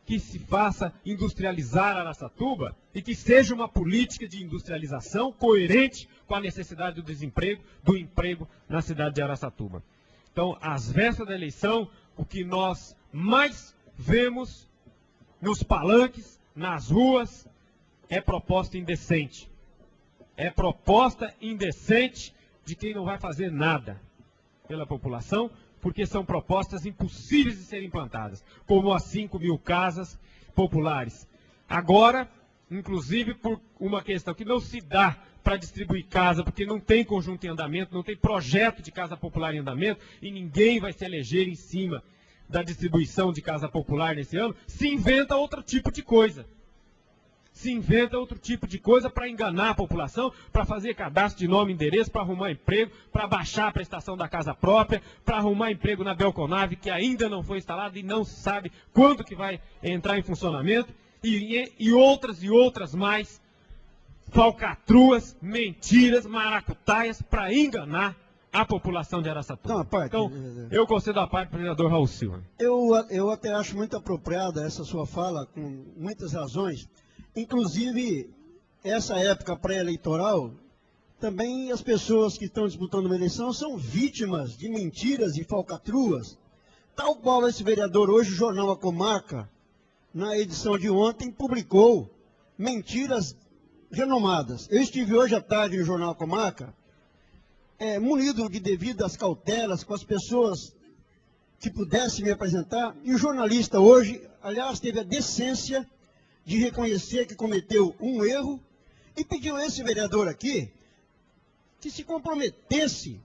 que se faça industrializar Araçatuba e que seja uma política de industrialização coerente com a necessidade do desemprego, do emprego na cidade de Araçatuba. Então, às vésperas da eleição, o que nós mais vemos nos palanques, nas ruas, é proposta indecente. É proposta indecente de quem não vai fazer nada pela população, porque são propostas impossíveis de serem implantadas, como as 5 mil casas populares. Agora, inclusive por uma questão que não se dá para distribuir casa, porque não tem conjunto em andamento, não tem projeto de casa popular em andamento, e ninguém vai se eleger em cima da distribuição de casa popular nesse ano, se inventa outro tipo de coisa. Se inventa outro tipo de coisa para enganar a população, para fazer cadastro de nome e endereço, para arrumar emprego, para baixar a prestação da casa própria, para arrumar emprego na Belconave, que ainda não foi instalada e não se sabe quando que vai entrar em funcionamento, e outras mais, falcatruas, mentiras, maracutaias, para enganar a população de Araçatuba. Então, eu concedo a parte para o vereador Raul Silva. Eu até acho muito apropriada essa sua fala, com muitas razões. Inclusive, essa época pré-eleitoral, também as pessoas que estão disputando uma eleição são vítimas de mentiras e falcatruas. Tal qual esse vereador hoje, o jornal A Comarca, na edição de ontem, publicou mentiras renomadas. Eu estive hoje à tarde no jornal A Comarca, munido de devidas cautelas com as pessoas que pudessem me apresentar, e o jornalista hoje, aliás, teve a decência de reconhecer que cometeu um erro e pediu a esse vereador aqui que se comprometesse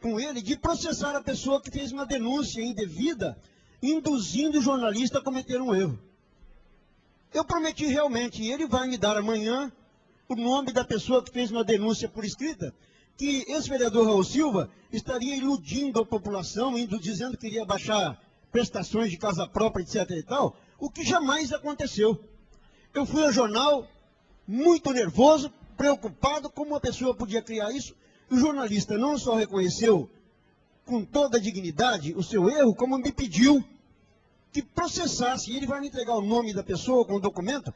com ele de processar a pessoa que fez uma denúncia indevida, induzindo o jornalista a cometer um erro. Eu prometi realmente, e ele vai me dar amanhã o nome da pessoa que fez uma denúncia por escrita, que esse vereador Raul Silva estaria iludindo a população, dizendo que iria baixar prestações de casa própria, etc. e tal, o que jamais aconteceu. Eu fui ao jornal muito nervoso, preocupado como uma pessoa podia criar isso. O jornalista não só reconheceu com toda a dignidade o seu erro, como me pediu que processasse. E ele vai me entregar o nome da pessoa com o documento,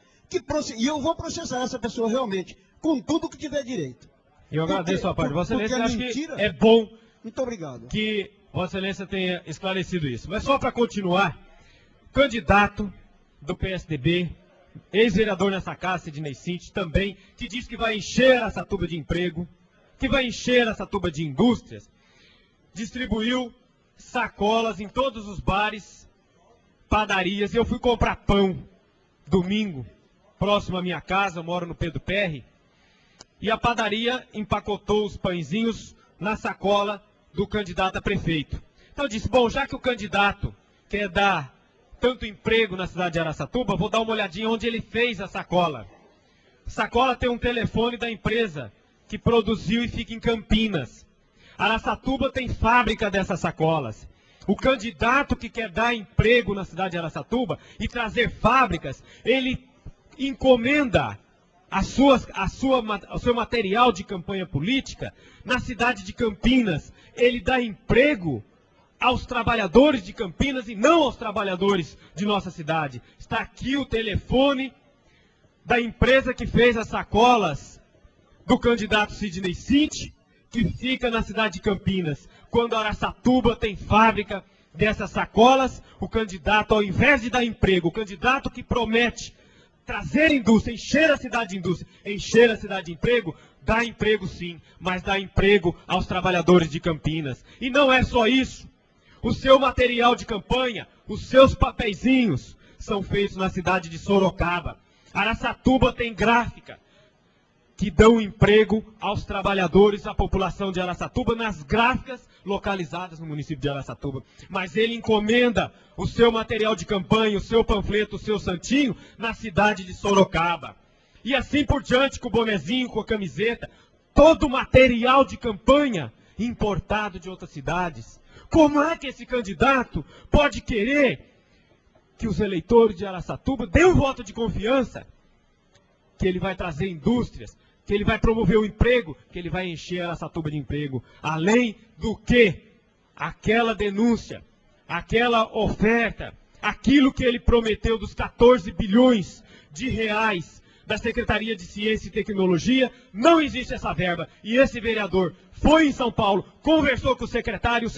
e eu vou processar essa pessoa realmente, com tudo que tiver direito. Eu agradeço a parte de Vossa Excelência, acho mentira... que é bom Muito obrigado. que Vossa Excelência tenha esclarecido isso. Mas só para continuar, candidato do PSDB, ex-vereador nessa casa, Sidney Cinte, também, que diz que vai encher essa tuba de emprego, que vai encher essa tuba de indústrias, distribuiu sacolas em todos os bares, padarias, e eu fui comprar pão domingo, próximo à minha casa, eu moro no Pedro Perry, e a padaria empacotou os pãezinhos na sacola do candidato a prefeito. Então eu disse, bom, já que o candidato quer dar tanto emprego na cidade de Araçatuba, vou dar uma olhadinha onde ele fez a sacola. A sacola tem um telefone da empresa que produziu e fica em Campinas. Araçatuba tem fábrica dessas sacolas. O candidato que quer dar emprego na cidade de Araçatuba e trazer fábricas, ele encomenda o seu material de campanha política na cidade de Campinas. Ele dá emprego aos trabalhadores de Campinas e não aos trabalhadores de nossa cidade. Está aqui o telefone da empresa que fez as sacolas do candidato Sidney Cinte, que fica na cidade de Campinas. Quando Araçatuba tem fábrica dessas sacolas, o candidato, ao invés de dar emprego, o candidato que promete trazer indústria, encher a cidade de indústria, encher a cidade de emprego, dá emprego sim, mas dá emprego aos trabalhadores de Campinas. E não é só isso. O seu material de campanha, os seus papeizinhos são feitos na cidade de Sorocaba. Araçatuba tem gráfica que dão emprego aos trabalhadores, à população de Araçatuba, nas gráficas localizadas no município de Araçatuba. Mas ele encomenda o seu material de campanha, o seu panfleto, o seu santinho, na cidade de Sorocaba. E assim por diante, com o bonezinho, com a camiseta, todo o material de campanha importado de outras cidades. Como é que esse candidato pode querer que os eleitores de Araçatuba dêem um voto de confiança? Que ele vai trazer indústrias, que ele vai promover o emprego, que ele vai encher Araçatuba de emprego. Além do que aquela denúncia, aquela oferta, aquilo que ele prometeu dos 14 bilhões de reais da Secretaria de Ciência e Tecnologia, não existe essa verba. E esse vereador foi em São Paulo, conversou com o secretário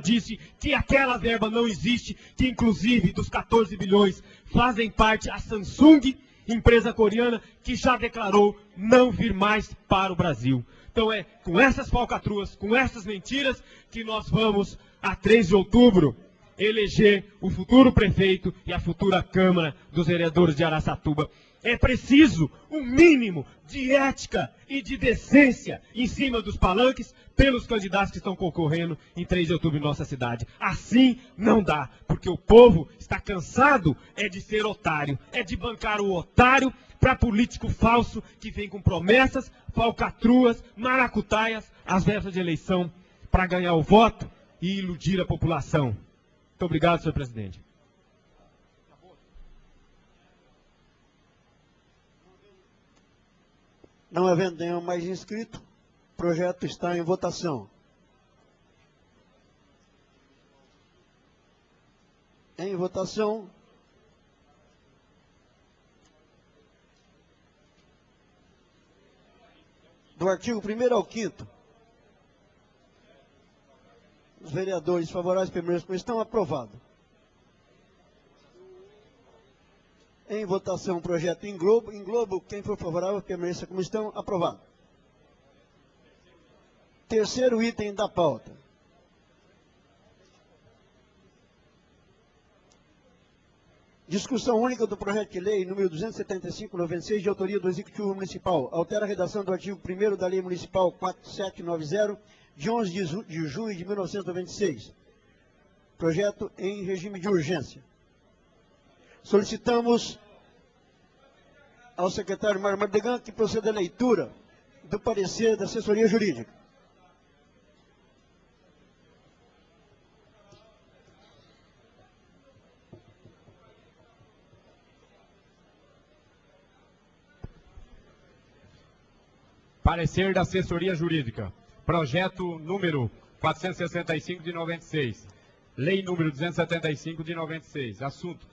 disse que aquela verba não existe, que inclusive dos 14 bilhões fazem parte a Samsung, empresa coreana, que já declarou não vir mais para o Brasil. Então é com essas falcatruas, com essas mentiras, que nós vamos, a 3 de outubro, eleger o futuro prefeito e a futura Câmara dos Vereadores de Araçatuba. É preciso um mínimo de ética e de decência em cima dos palanques pelos candidatos que estão concorrendo em 3 de outubro em nossa cidade. Assim não dá, porque o povo está cansado de ser otário, de bancar o otário para político falso que vem com promessas, falcatruas, maracutaias, às vésperas de eleição para ganhar o voto e iludir a população. Muito obrigado, senhor presidente. Não havendo nenhum mais inscrito, o projeto está em votação. Em votação. Do artigo 1º ao 5º. Os vereadores favoráveis permaneçam como estão. Aprovado. Em votação, o projeto em globo. Quem for favorável, permaneça como estão. Aprovado. Terceiro item da pauta. Discussão única do projeto de lei número 275/96, de autoria do Executivo Municipal. Altera a redação do artigo 1º da Lei Municipal 4790, de 11 de junho de 1996. Projeto em regime de urgência. Solicitamos ao secretário Mário Mardegan que proceda à leitura do parecer da assessoria jurídica. Parecer da assessoria jurídica. Projeto número 465 de 96. Lei número 275 de 96. Assunto: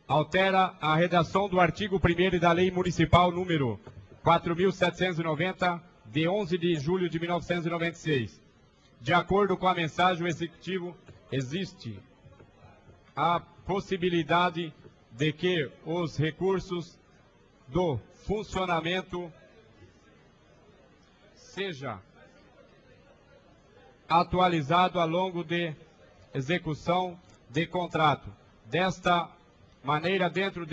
altera a redação do artigo 1º da Lei Municipal número 4.790, de 11 de julho de 1996. De acordo com a mensagem do Executivo, existe a possibilidade de que os recursos do funcionamento seja atualizado ao longo de execução de contrato. Desta maneira, dentro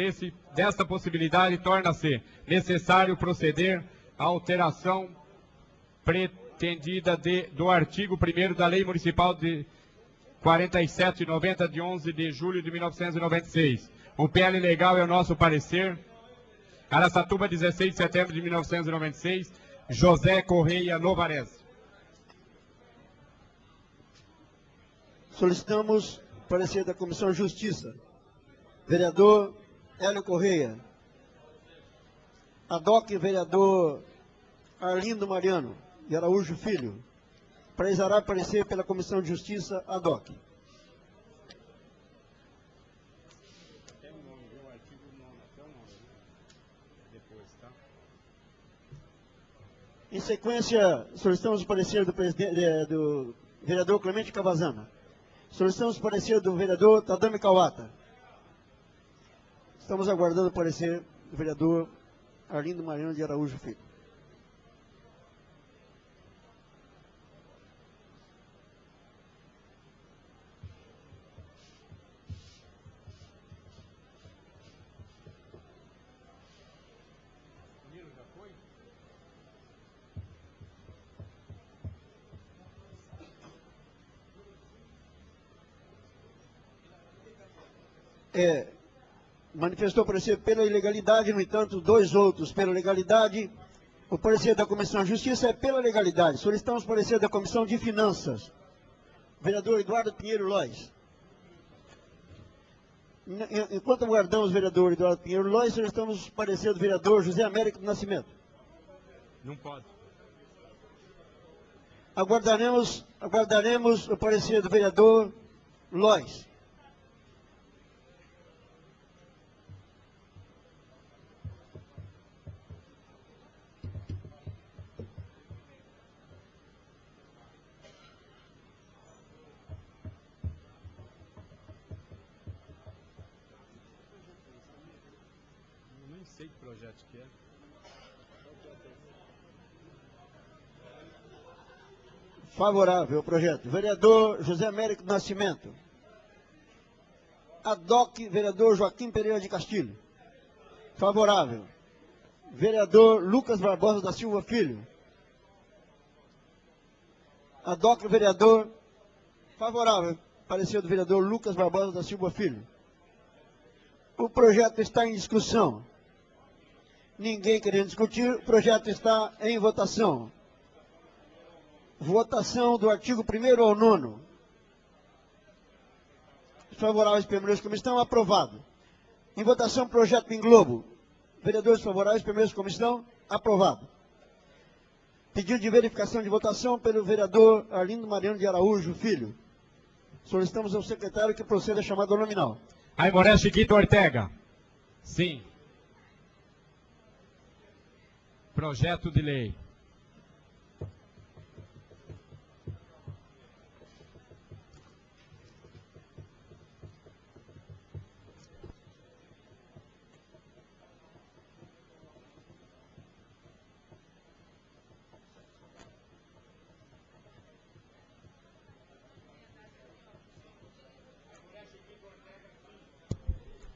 desta possibilidade, torna-se necessário proceder à alteração pretendida do artigo 1º da Lei Municipal de 4790, de 11 de julho de 1996. O PL legal é o nosso parecer. Araçatuba, 16 de setembro de 1996. José Correia Novarese. Solicitamos parecer da Comissão de Justiça. Vereador Hélio Correia. Ad-hoc, vereador Arlindo Mariano de Araújo Filho. Prezará parecer pela Comissão de Justiça ad-hoc. Em sequência, solicitamos o parecer do vereador Clemente Cavazana. Solicitamos o parecer do vereador Tadami Kawata. Estamos aguardando o parecer do vereador Arlindo Mariano de Araújo Filho. Manifestou parecer pela ilegalidade, no entanto, dois outros pela legalidade. O parecer da Comissão de Justiça é pela legalidade. Solicitamos parecer da Comissão de Finanças. Vereador Eduardo Pinheiro Lois. Enquanto aguardamos o vereador Eduardo Pinheiro Lois, solicitamos parecer do vereador José Américo do Nascimento. Não pode. Aguardaremos o parecer do vereador Lois. Sei que projeto que é. Favorável ao projeto. Vereador José Américo do Nascimento. Ad-hoc, vereador Joaquim Pereira de Castilho. Favorável. Vereador Lucas Barbosa da Silva Filho. Ad-hoc, vereador. Favorável. Parecer do vereador Lucas Barbosa da Silva Filho. O projeto está em discussão. Ninguém querendo discutir, o projeto está em votação. Votação do artigo 1º ao 9º. Favoráveis pela primeira comissão, aprovado. Em votação, projeto em globo. Vereadores favoráveis, primeira comissão, aprovado. Pedido de verificação de votação pelo vereador Arlindo Mariano de Araújo Filho. Solicitamos ao secretário que proceda a chamada nominal. Aimoré Chiquito Ortega. Sim. Projeto de lei.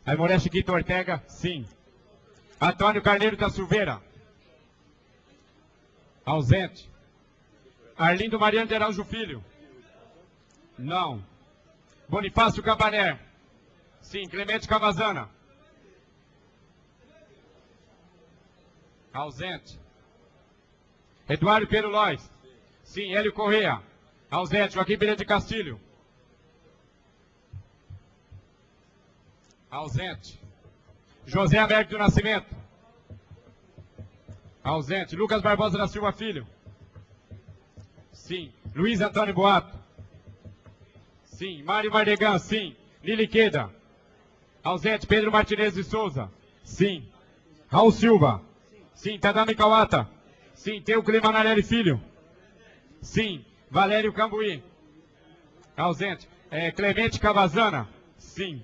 Aimoré Chiquito Ortega, sim. Antônio Carneiro da Silveira. Ausente. Arlindo Mariano de Araújo Filho. Não. Bonifácio Cabaré. Sim. Clemente Cavazana. Ausente. Eduardo Pedro Lois. Sim. Hélio Correia. Ausente. Joaquim Pereira de Castilho. Ausente. José Américo do Nascimento. Ausente. Lucas Barbosa da Silva Filho. Sim. Luiz Antônio Boato. Sim. Mário Mardegan. Sim. Lili Queda. Ausente. Pedro Martinez de Souza. Sim. Raul Silva. Sim. Tadami Kawata. Sim. Teu Clima Narelli Filho. Sim. Valério Cambuí. Ausente. Clemente Cavazana. Sim.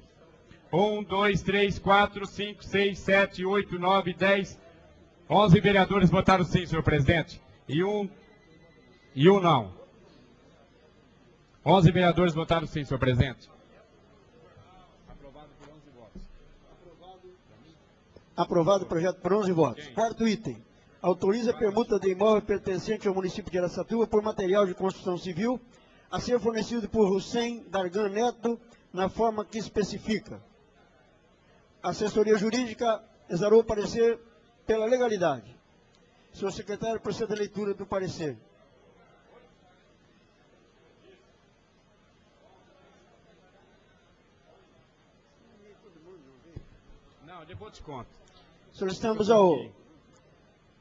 1, 2, 3, 4, 5, 6, 7, 8, 9, 10, 11 vereadores votaram sim, senhor presidente. E um não. 11 vereadores votaram sim, senhor presidente. Aprovado por 11 votos. Aprovado o projeto por 11 votos. Quarto item. Autoriza a permuta de imóvel pertencente ao município de Araçatuba por material de construção civil a ser fornecido por Hussein Dargan Neto na forma que especifica. A assessoria jurídica exarou o parecer pela legalidade. Senhor secretário, proceda a leitura do parecer. Não, depois te conto. Solicitamos ao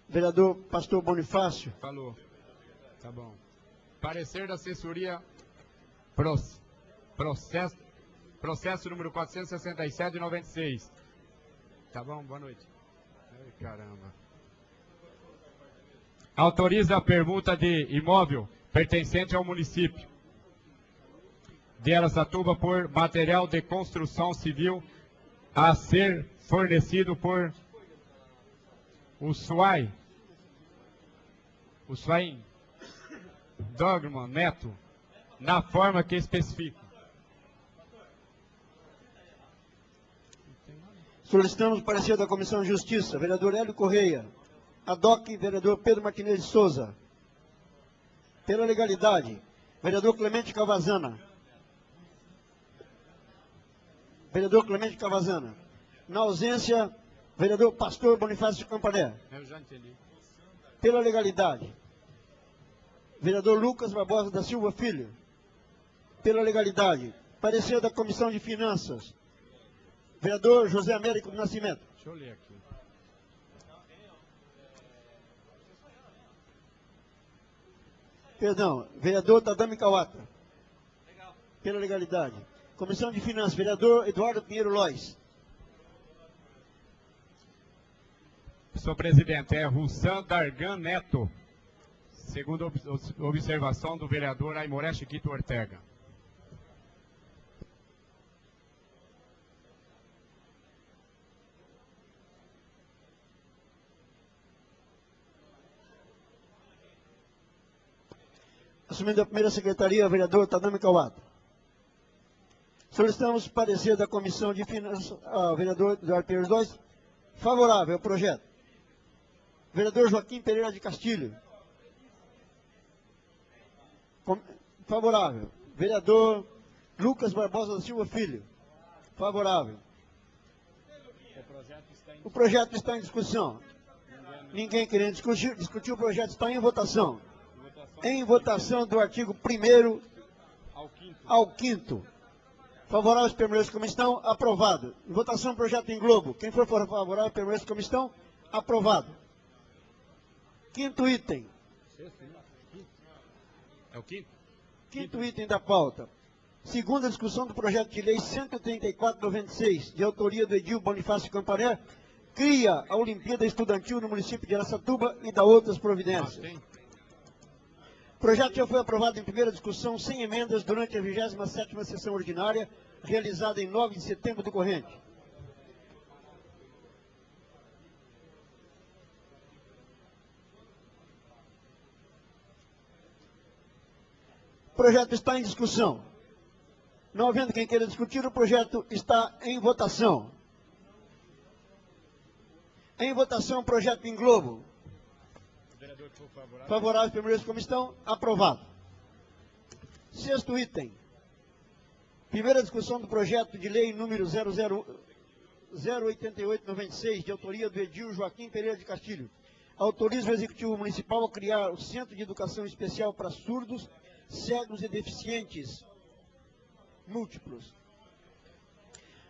vereador Pastor Bonifácio. Falou. Tá bom. Parecer da assessoria processo número 467 de 96. Tá bom? Boa noite. Ai, caramba. Autoriza a permuta de imóvel pertencente ao município de Araçatuba por material de construção civil a ser fornecido por Ushuain Dogman Neto na forma que especifica. Solicitamos o parecer da Comissão de Justiça. Vereador Hélio Correia. ADOC, vereador Pedro Martinez de Souza. Pela legalidade, vereador Clemente Cavazana. Vereador Clemente Cavazana. Na ausência, vereador Pastor Bonifácio de Campané. Eu já entendi. Pela legalidade, vereador Lucas Barbosa da Silva Filho. Pela legalidade, parecer da Comissão de Finanças. Vereador José Américo do Nascimento. Deixa eu ler aqui. Perdão, vereador Tadami Kawata. Pela legalidade. Comissão de Finanças, vereador Eduardo Pinheiro Lois. Senhor presidente, é Hussein Dargan Neto, segundo observação do vereador Aimoré Chiquito Ortega. Assumindo a primeira secretaria, vereador Tadami Kawata. Solicitamos parecer da Comissão de Finanças ao vereador Eduardo Pinheiro Lois, favorável ao projeto. Vereador Joaquim Pereira de Castilho. Favorável. Vereador Lucas Barbosa da Silva Filho. Favorável. O projeto está em discussão. Ninguém querendo discutir, o projeto está em votação. Em votação do artigo 1º ao 5º. Favoráveis, permanece como estão, aprovado. Em votação, projeto em globo. Quem for favorável, permanece como estão, aprovado. Quinto item. É o quinto? Quinto item da pauta. Segunda discussão do projeto de lei 134/96, de autoria do Edil Bonifácio Campané, cria a Olimpíada Estudantil no município de Araçatuba e dá outras providências. O projeto já foi aprovado em primeira discussão sem emendas durante a 27ª sessão ordinária, realizada em 9 de setembro do corrente. O projeto está em discussão. Não havendo quem queira discutir, o projeto está em votação. Em votação, projeto em globo. Favorável, permanece como estão, aprovado. Sexto item. Primeira discussão do projeto de lei número 088/96, de autoria do Edil Joaquim Pereira de Castilho. Autoriza o Executivo Municipal a criar o Centro de Educação Especial para Surdos, Cegos e Deficientes Múltiplos.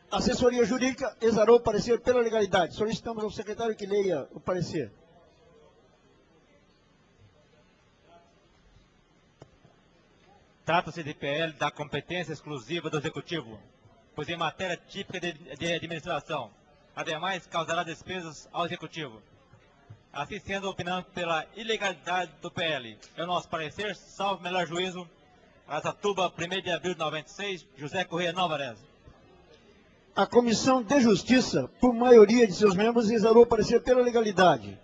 Assessoria Jurídica exarou o parecer pela legalidade. Solicitamos ao secretário que leia o parecer. Trata-se de PL da competência exclusiva do Executivo, pois em matéria típica de administração. Ademais, causará despesas ao Executivo. Assim sendo, opinando pela ilegalidade do PL. É o nosso parecer, salvo melhor juízo, Araçatuba, 1º de abril de 96, José Corrêa Novarez. A Comissão de Justiça, por maioria de seus membros, exarou o parecer pela legalidade.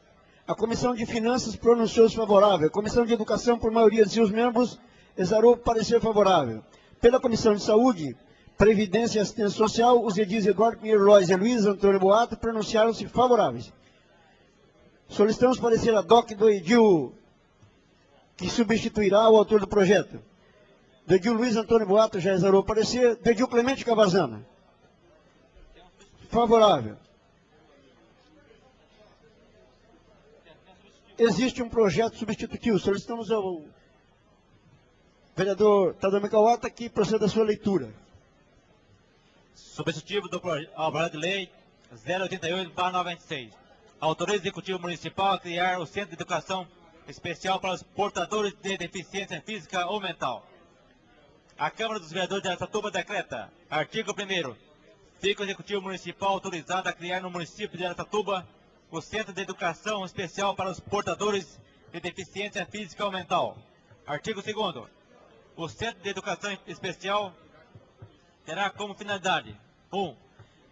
A Comissão de Finanças pronunciou-se favorável. A Comissão de Educação, por maioria de seus membros, exarou o parecer favorável. Pela Comissão de Saúde, Previdência e Assistência Social, os edis Eduardo Pinheiro Lois e Luiz Antônio Boato pronunciaram-se favoráveis. Solicitamos parecer ad hoc do edil que substituirá o autor do projeto. Do edil Luiz Antônio Boato já exarou o parecer. Do edil Clemente Cavazana. Favorável. Existe um projeto substitutivo. Solicitamos ao vereador Tadeu Kawata que proceda a sua leitura. Substitutivo ao projeto de lei 088/96. Autoriza o Executivo Municipal a criar o Centro de Educação Especial para os portadores de deficiência física ou mental. A Câmara dos Vereadores de Araçatuba decreta, artigo 1º, fica o Executivo Municipal autorizado a criar no município de Araçatuba o Centro de Educação Especial para os portadores de deficiência física ou mental. Artigo 2º, o Centro de Educação Especial terá como finalidade: 1.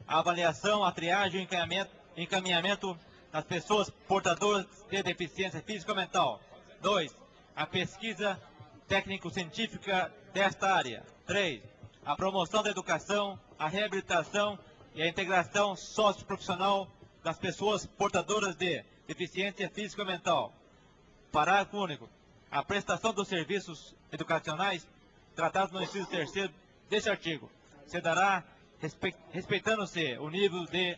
A avaliação, a triagem e encaminhamento das pessoas portadoras de deficiência física ou mental. 2. A pesquisa técnico-científica desta área. 3. A promoção da educação, a reabilitação e a integração socioprofissional das pessoas portadoras de deficiência física ou mental. Parágrafo único. A prestação dos serviços educacionais tratados no inciso 3º deste artigo se dará respeitando-se o nível de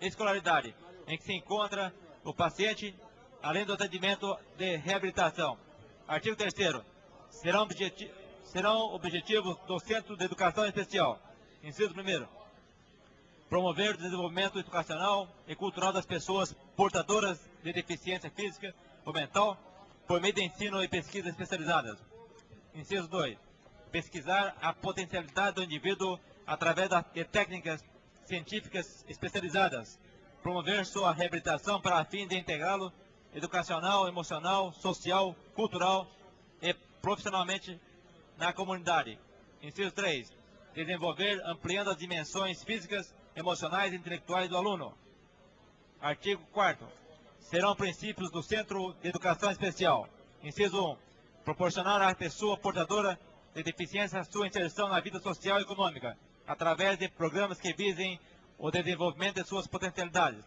escolaridade em que se encontra o paciente, além do atendimento de reabilitação. Artigo 3º. Serão objetivos do Centro de Educação Especial. Inciso 1º. Promover o desenvolvimento educacional e cultural das pessoas portadoras de deficiência física ou mental por meio de ensino e pesquisas especializadas. Inciso 2. Pesquisar a potencialidade do indivíduo através de técnicas científicas especializadas. Promover sua reabilitação para fim de integrá-lo educacional, emocional, social, cultural e profissionalmente na comunidade. Inciso 3. Desenvolver ampliando as dimensões físicas, emocionais e intelectuais do aluno. Artigo 4º. Serão princípios do Centro de Educação Especial. Inciso 1. Proporcionar à pessoa portadora de deficiência sua inserção na vida social e econômica, através de programas que visem o desenvolvimento de suas potencialidades.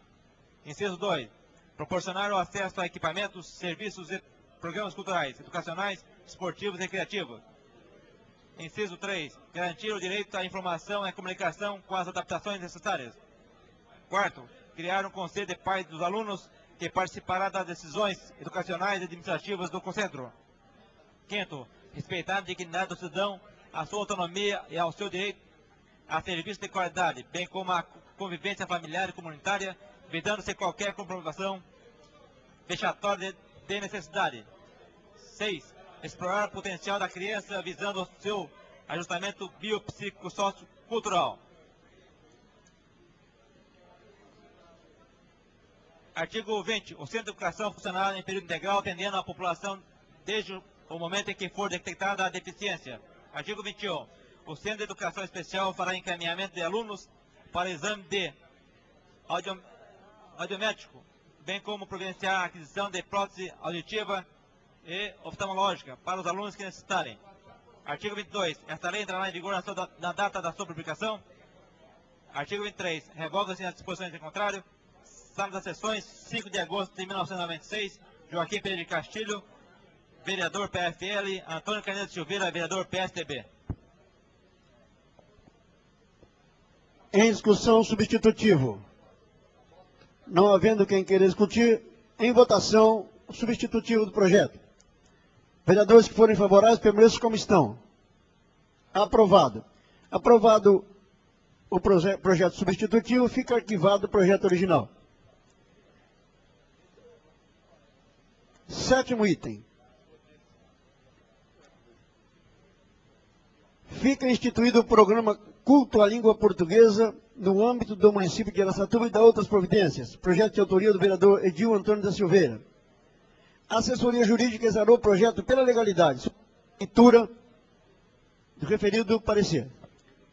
Inciso 2. Proporcionar o acesso a equipamentos, serviços e programas culturais, educacionais, esportivos e recreativos. Inciso 3. Garantir o direito à informação e à comunicação com as adaptações necessárias. 4. Criar um conselho de pais dos alunos que participará das decisões educacionais e administrativas do Concentro. 5º. Respeitar a dignidade do cidadão, a sua autonomia e ao seu direito a serviço de qualidade, bem como a convivência familiar e comunitária, vedando-se qualquer comprovação vexatória de necessidade. 6. Explorar o potencial da criança visando o seu ajustamento biopsicossociocultural. Artigo 20. O Centro de Educação funcionará em período integral, atendendo a população desde o momento em que for detectada a deficiência. Artigo 21. O Centro de Educação Especial fará encaminhamento de alunos para exame de audiométrico, bem como providenciar a aquisição de prótese auditiva e oftalmológica para os alunos que necessitarem. Artigo 22. Esta lei entrará em vigor na data da sua publicação. Artigo 23. Revoga-se as disposições em contrário. Sala das sessões, 5 de agosto de 1996. Joaquim Pereira de Castilho, vereador PFL. Antônio Canedo Silveira, vereador PSDB. Em discussão, substitutivo. Não havendo quem queira discutir, em votação, o substitutivo do projeto. Vereadores que forem favoráveis, permaneçam como estão. Aprovado. Aprovado o projeto substitutivo, fica arquivado o projeto original. 7º item. Fica instituído o programa Culto à Língua Portuguesa no âmbito do município de Araçatuba e da outras providências. Projeto de autoria do vereador Edil Antônio da Silveira. A assessoria jurídica exarou o projeto pela legalidade. Leitura do referido parecer.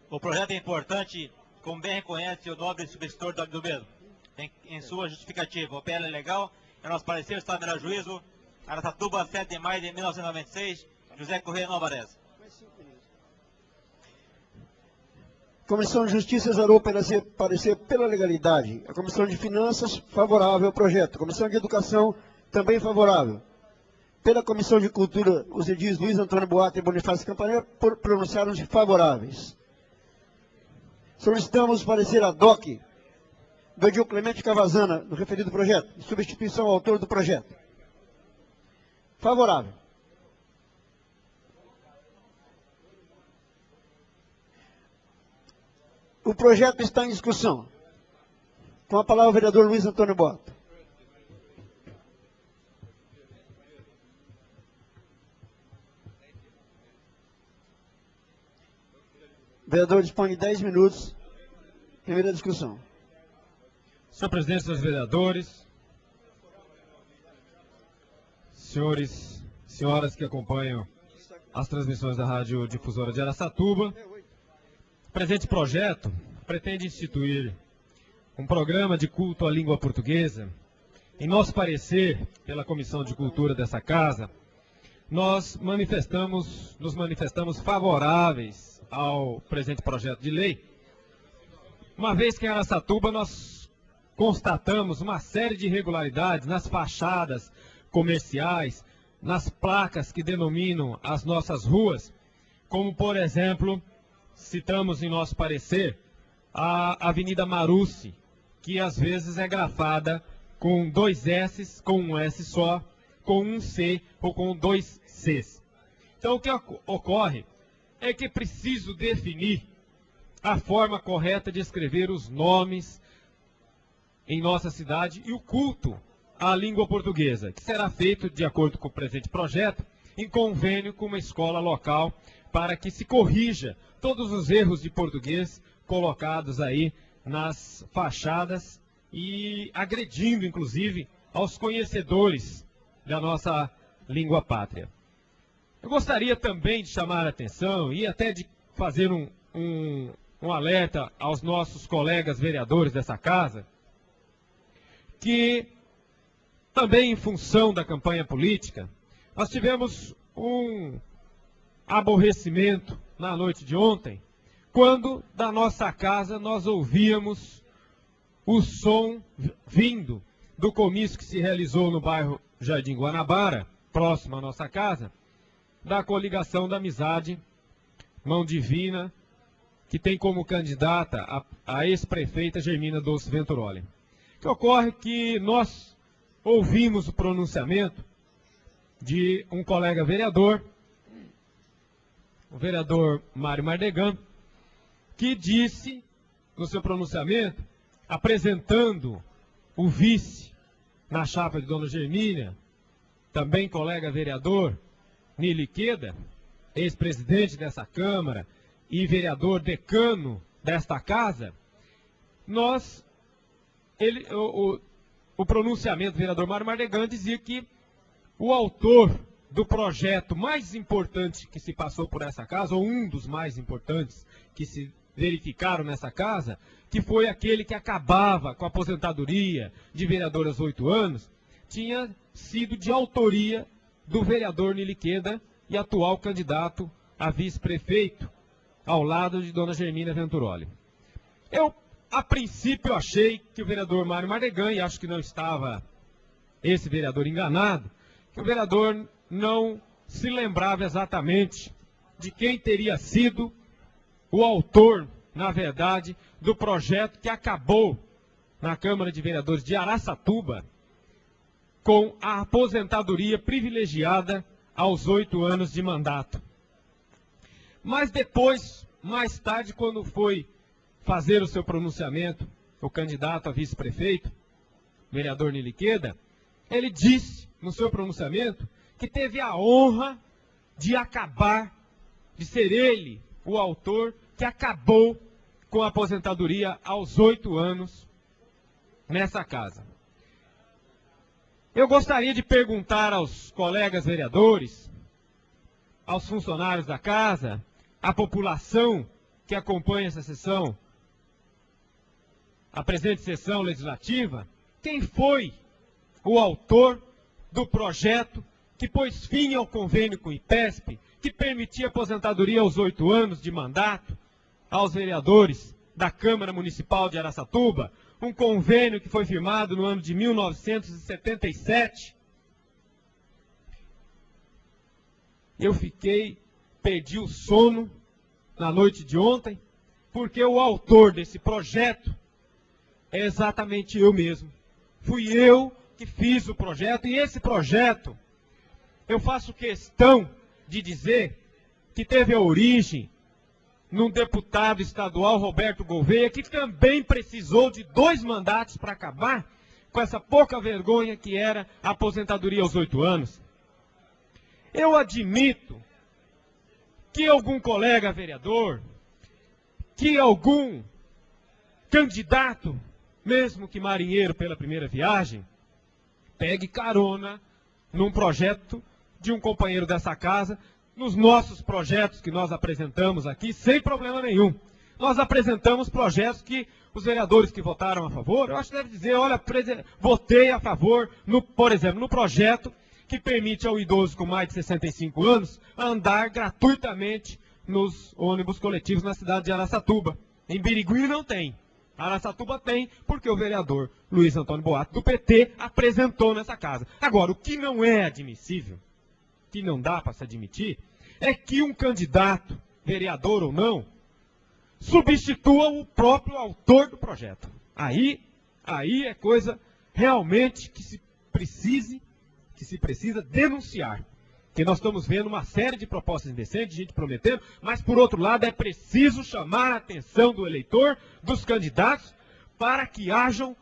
O projeto é importante, como bem reconhece o nobre substitutor do mesmo. Em sua justificativa, o PL é legal, é nosso parecer, está no melhor juízo. Araçatuba, 7 de maio de 1996, José Correia Novarez. Comissão de Justiça exarou parecer pela legalidade. A Comissão de Finanças, favorável ao projeto. Comissão de Educação, também favorável. Pela Comissão de Cultura, os edis Luiz Antônio Boata e Bonifácio Campanella pronunciaram-se favoráveis. Solicitamos parecer ad hoc do Edil Clemente Cavazana, no referido projeto, em substituição ao autor do projeto. Favorável. O projeto está em discussão. Com a palavra o vereador Luiz Antônio Boata. O vereador dispõe de 10 minutos. Primeira discussão. Senhor presidente, senhores vereadores, senhores, senhoras que acompanham as transmissões da Rádio Difusora de Araçatuba, o presente projeto pretende instituir um programa de culto à língua portuguesa. Em nosso parecer, pela Comissão de Cultura dessa casa, nos manifestamos favoráveis ao presente projeto de lei, uma vez que em Araçatuba nós constatamos uma série de irregularidades nas fachadas comerciais, nas placas que denominam as nossas ruas, como, por exemplo, citamos em nosso parecer a Avenida Marucci, que às vezes é grafada com 2 S, com um S só, com um C ou com 2 Cs. Então o que ocorre é que é preciso definir a forma correta de escrever os nomes em nossa cidade e o culto à língua portuguesa, que será feito, de acordo com o presente projeto, em convênio com uma escola local, para que se corrija todos os erros de português colocados aí nas fachadas e agredindo, inclusive, aos conhecedores da nossa língua pátria. Eu gostaria também de chamar a atenção e até de fazer um alerta aos nossos colegas vereadores dessa casa, que também em função da campanha política, nós tivemos um aborrecimento na noite de ontem, quando da nossa casa nós ouvíamos o som vindo do comício que se realizou no bairro Jardim Guanabara, próximo à nossa casa, da coligação da amizade Mão Divina, que tem como candidata a ex-prefeita Germina Dulce Venturoli. O que ocorre é que nós ouvimos o pronunciamento de um colega vereador, o vereador Mário Mardegan, que disse, no seu pronunciamento, apresentando o vice na chapa de Dona Germínia, também colega vereador, Nili Queda, ex-presidente dessa Câmara e vereador decano desta casa, o pronunciamento do vereador Mário Mardegan dizia que o autor do projeto mais importante que se passou por essa casa, ou um dos mais importantes que se verificaram nessa casa, que foi aquele que acabava com a aposentadoria de vereador aos 8 anos, tinha sido de autoria do vereador Nili Queda e atual candidato a vice-prefeito, ao lado de Dona Germina Venturoli. Eu, a princípio, achei que o vereador Mário Mardegan, e acho que não estava esse vereador enganado, que o vereador não se lembrava exatamente de quem teria sido o autor, na verdade, do projeto que acabou na Câmara de Vereadores de Araçatuba com a aposentadoria privilegiada aos 8 anos de mandato. Mas depois, mais tarde, quando foi fazer o seu pronunciamento, o candidato a vice-prefeito, vereador Nili Queda, ele disse no seu pronunciamento que teve a honra de acabar, de ser ele o autor que acabou com a aposentadoria aos 8 anos nessa casa. Eu gostaria de perguntar aos colegas vereadores, aos funcionários da casa, à população que acompanha essa sessão, a presente sessão legislativa, quem foi o autor do projeto que pôs fim ao convênio com o IPESP, que permitia aposentadoria aos 8 anos de mandato aos vereadores da Câmara Municipal de Araçatuba, um convênio que foi firmado no ano de 1977. Eu perdi o sono na noite de ontem, porque o autor desse projeto é exatamente eu mesmo. Fui eu que fiz o projeto, e esse projeto, eu faço questão de dizer que teve a origem num deputado estadual, Roberto Gouveia, que também precisou de 2 mandatos para acabar com essa pouca vergonha que era a aposentadoria aos 8 anos. Eu admito que algum colega vereador, que algum candidato, mesmo que marinheiro pela primeira viagem, pegue carona num projeto de um companheiro dessa casa, nos nossos projetos que nós apresentamos aqui, sem problema nenhum. Nós apresentamos projetos que os vereadores que votaram a favor, eu acho que deve dizer, olha, votei a favor, por exemplo, no projeto que permite ao idoso com mais de 65 anos andar gratuitamente nos ônibus coletivos na cidade de Araçatuba. Em Birigui não tem. Araçatuba tem, porque o vereador Luiz Antônio Boato, do PT, apresentou nessa casa. Agora, o que não é admissível, que não dá para se admitir, é que um candidato, vereador ou não, substitua o próprio autor do projeto. Aí é coisa realmente que se precisa denunciar. Porque nós estamos vendo uma série de propostas indecentes, gente prometendo, mas por outro lado é preciso chamar a atenção do eleitor, dos candidatos, para que hajam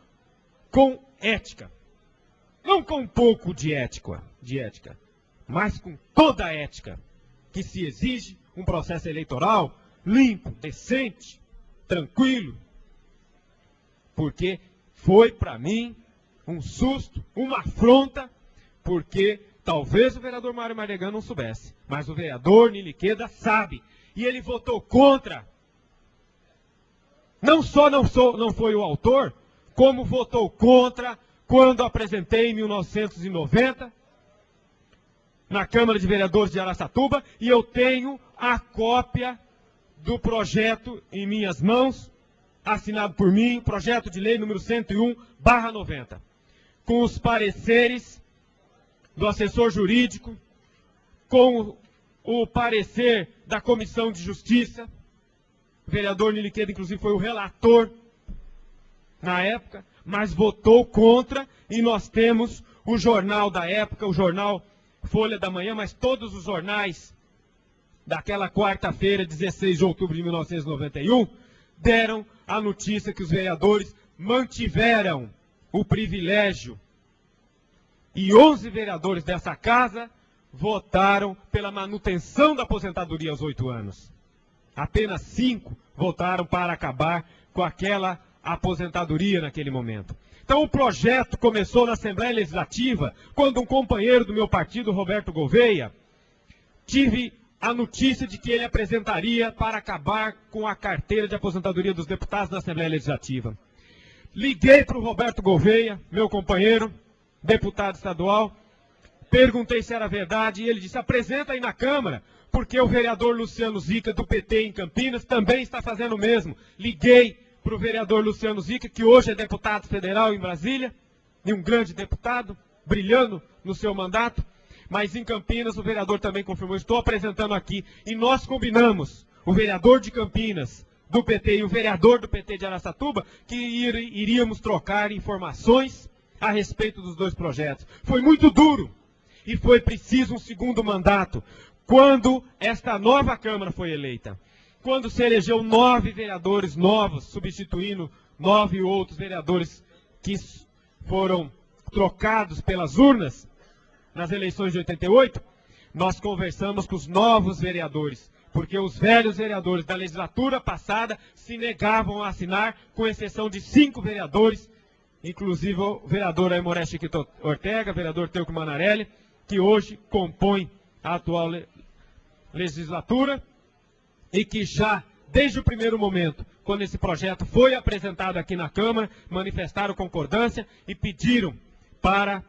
com ética. Não com um pouco de ética, mas com toda a ética que se exige um processo eleitoral limpo, decente, tranquilo. Porque foi para mim um susto, uma afronta, porque talvez o vereador Mário Mardegan não soubesse, mas o vereador Niliqueda sabe, e ele votou contra. Não só não foi o autor, como votou contra quando apresentei em 1990, na Câmara de Vereadores de Araçatuba, e eu tenho a cópia do projeto em minhas mãos, assinado por mim, projeto de lei número 101/90, com os pareceres do assessor jurídico, com o parecer da Comissão de Justiça. O vereador Niliqueda, inclusive, foi o relator na época, mas votou contra, e nós temos o jornal da época, o jornal Folha da Manhã, mas todos os jornais daquela quarta-feira, 16 de outubro de 1991, deram a notícia que os vereadores mantiveram o privilégio. E 11 vereadores dessa casa votaram pela manutenção da aposentadoria aos 8 anos. Apenas 5 votaram para acabar com aquela aposentadoria naquele momento. Então o projeto começou na Assembleia Legislativa, quando um companheiro do meu partido, Roberto Gouveia, tive a notícia de que ele apresentaria para acabar com a carteira de aposentadoria dos deputados na Assembleia Legislativa. Liguei para o Roberto Gouveia, meu companheiro, deputado estadual, perguntei se era verdade, e ele disse, apresenta aí na Câmara, porque o vereador Luciano Zica, do PT em Campinas, também está fazendo o mesmo. Liguei para o vereador Luciano Zica, que hoje é deputado federal em Brasília, e um grande deputado, brilhando no seu mandato, mas em Campinas o vereador também confirmou, estou apresentando aqui, e nós combinamos, o vereador de Campinas, do PT, e o vereador do PT de Araçatuba, que iríamos trocar informações a respeito dos 2 projetos. Foi muito duro, e foi preciso um segundo mandato, quando esta nova Câmara foi eleita. Quando se elegeu 9 vereadores novos, substituindo 9 outros vereadores que foram trocados pelas urnas nas eleições de 88, nós conversamos com os novos vereadores porque os velhos vereadores da legislatura passada se negavam a assinar, com exceção de 5 vereadores, inclusive o vereador Aimoré Chiquito Ortega, vereador Teuco Manarelli, que hoje compõem a atual legislatura e que já, desde o primeiro momento, quando esse projeto foi apresentado aqui na Câmara, manifestaram concordância e pediram para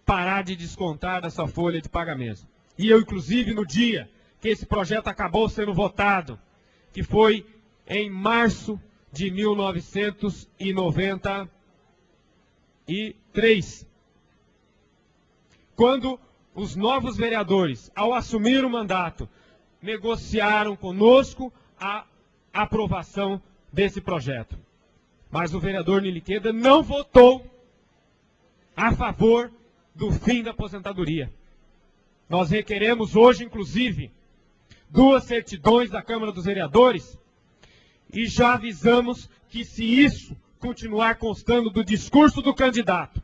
parar de descontar da sua folha de pagamento. E eu, inclusive, no dia que esse projeto acabou sendo votado, que foi em março de 1993, quando os novos vereadores, ao assumir o mandato, negociaram conosco a aprovação desse projeto. Mas o vereador Niliqueda não votou a favor do fim da aposentadoria. Nós requeremos hoje, inclusive, 2 certidões da Câmara dos Vereadores e já avisamos que, se isso continuar constando do discurso do candidato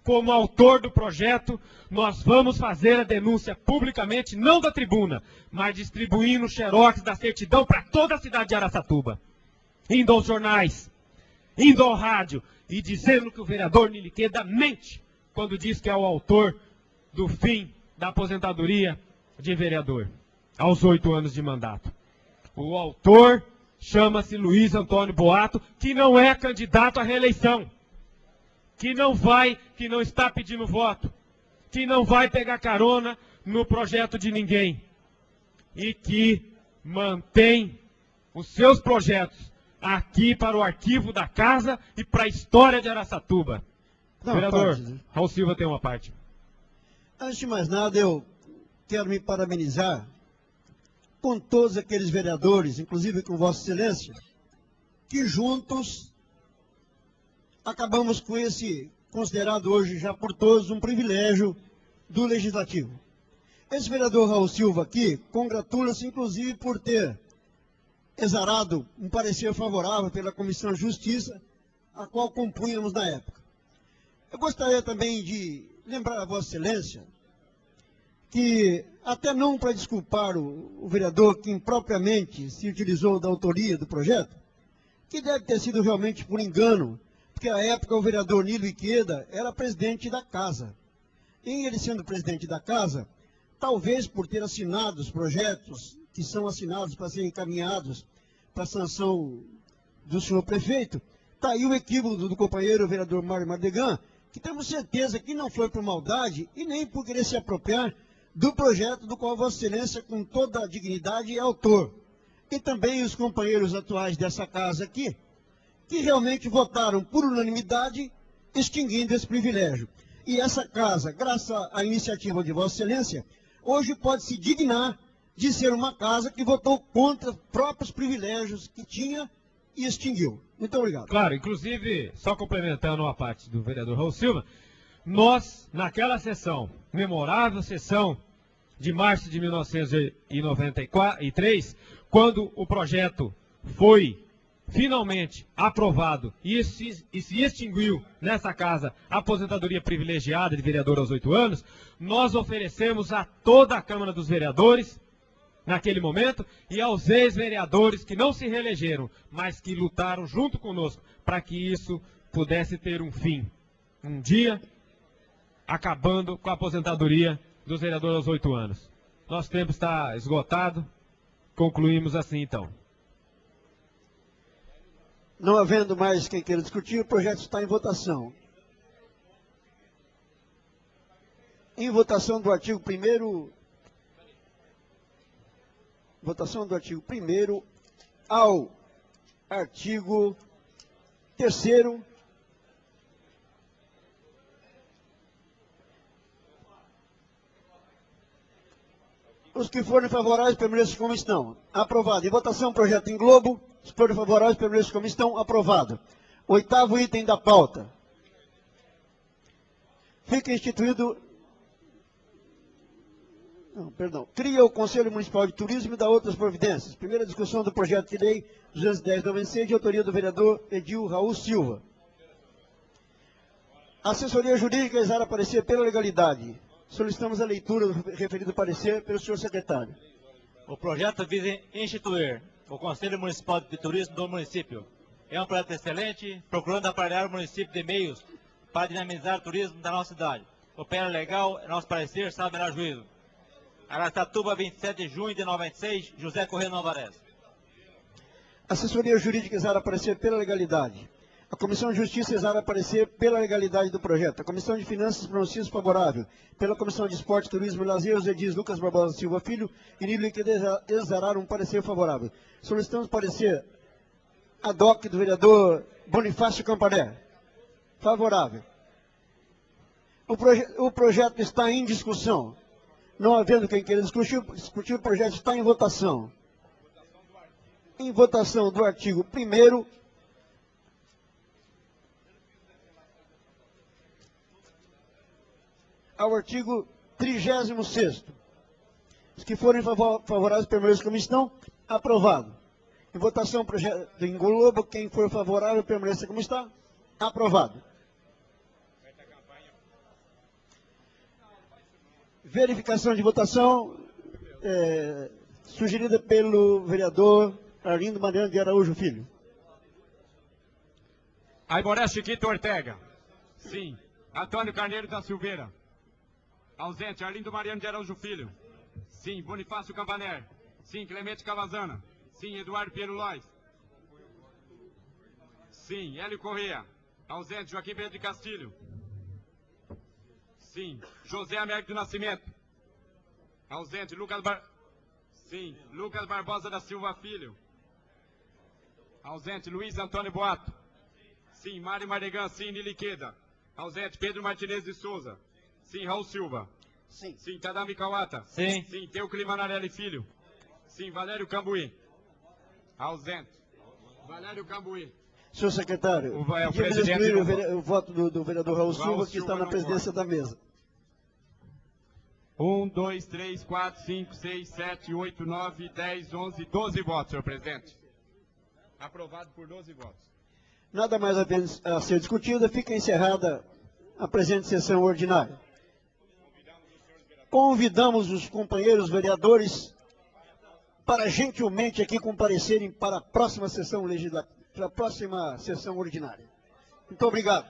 como autor do projeto, nós vamos fazer a denúncia publicamente, não da tribuna, mas distribuindo xerox da certidão para toda a cidade de Araçatuba, indo aos jornais, indo ao rádio e dizendo que o vereador Niliqueda mente quando diz que é o autor do fim da aposentadoria de vereador, aos 8 anos de mandato. O autor chama-se Luiz Antônio Boato, que não é candidato à reeleição, que não está pedindo voto, que não vai pegar carona no projeto de ninguém e que mantém os seus projetos aqui para o arquivo da casa e para a história de Araçatuba. Vereador, Raul Silva tem uma parte. Antes de mais nada, eu quero me parabenizar com todos aqueles vereadores, inclusive com Vossa Excelência, que juntos acabamos com esse, considerado hoje já por todos, um privilégio do Legislativo. Esse vereador Raul Silva aqui congratula-se, inclusive, por ter exarado um parecer favorável pela Comissão de Justiça, a qual compunhamos na época. Eu gostaria também de lembrar a Vossa Excelência que, até não para desculpar o vereador que impropriamente se utilizou da autoria do projeto, que deve ter sido realmente por engano, porque à época o vereador Nilo Iqueda era presidente da casa. E ele sendo presidente da casa, talvez por ter assinado os projetos que são assinados para serem encaminhados para a sanção do senhor prefeito, está aí o equívoco do companheiro vereador Mário Mardegan, que temos certeza que não foi por maldade e nem por querer se apropriar do projeto do qual Vossa Excelência, com toda a dignidade, é autor. E também os companheiros atuais dessa casa aqui, que realmente votaram por unanimidade, extinguindo esse privilégio. E essa casa, graças à iniciativa de Vossa Excelência, hoje pode se dignar de ser uma casa que votou contra os próprios privilégios que tinha e extinguiu. Muito obrigado. Claro, inclusive, só complementando a parte do vereador Raul Silva, nós, naquela sessão, memorável sessão de março de 1993, quando o projeto foi finalmente aprovado e se extinguiu nessa casa a aposentadoria privilegiada de vereador aos 8 anos, nós oferecemos a toda a Câmara dos Vereadores, naquele momento, e aos ex-vereadores que não se reelegeram, mas que lutaram junto conosco para que isso pudesse ter um fim. Um dia, acabando com a aposentadoria dos vereadores aos 8 anos. Nosso tempo está esgotado, concluímos assim então. Não havendo mais quem queira discutir, o projeto está em votação. Em votação do artigo 1º, votação do artigo 1º ao artigo 3º. Os que forem favoráveis permaneçam como estão. Aprovado. Em votação, projeto em globo. Os que forem favoráveis permaneçam como estão. Aprovado. 8º item da pauta. Fica instituído... Não, perdão. Cria o Conselho Municipal de Turismo e dá outras providências. Primeira discussão do projeto de lei 210/96, de autoria do vereador Edil Raul Silva. Assessoria Jurídica exara aparecer pela legalidade. Solicitamos a leitura do referido parecer pelo senhor secretário. O projeto visa instituir o Conselho Municipal de Turismo do município. É um projeto excelente, procurando aparelhar o município de meios para dinamizar o turismo da nossa cidade. Opera legal, em nosso parecer, está melhor juízo. Araçatuba, 27 de junho de 96, José Corrêa Alvarez. Assessoria Jurídica exara parecer pela legalidade. A Comissão de Justiça exara parecer pela legalidade do projeto. A Comissão de Finanças pronuncia-se favorável. Pela Comissão de Esporte, Turismo e Lazer, os edis Lucas Barbosa Silva Filho e Nilo Liquidez exararam um parecer favorável. Solicitamos parecer ad hoc do vereador Bonifácio Camparé. Favorável. O projeto está em discussão. Não havendo quem queira discutir, o projeto está em votação. Em votação do artigo 1º, ao artigo 36º. Os que forem favoráveis permaneçam como estão. Aprovado. Em votação, o projeto em globo. Quem for favorável permaneça como está. Aprovado. Verificação de votação sugerida pelo vereador Arlindo Mariano de Araújo Filho. Aiboré Chiquito Ortega. Sim. Antônio Carneiro da Silveira. Ausente. Arlindo Mariano de Araújo Filho. Sim. Bonifácio Cavaner. Sim. Clemente Cavazana. Sim. Eduardo Piero Lois. Sim. Hélio Corrêa. Ausente. Joaquim Pedro de Castilho. Sim. José Américo do Nascimento. Ausente. Sim. Lucas Barbosa da Silva Filho. Ausente. Luiz Antônio Boato. Sim. Mário Mardegan. Sim. Niliqueda. Ausente. Pedro Martinez de Souza. Sim. Raul Silva. Sim. Sim. Tadami Kawata. Sim. Sim. Teucli Manarelli Filho. Sim. Valério Cambuí. Ausente. Valério Cambuí. Senhor secretário, o pedimos excluir o voto do vereador Raul Silva, que está na não presidência da mesa. 1, 2, 3, 4, 5, 6, 7, 8, 9, 10, 11, 12 votos, senhor presidente. Aprovado por 12 votos. Nada mais a ser discutido, fica encerrada a presente sessão ordinária. Convidamos os companheiros vereadores para gentilmente aqui comparecerem para a próxima sessão legislativa, para a próxima sessão ordinária. Muito obrigado.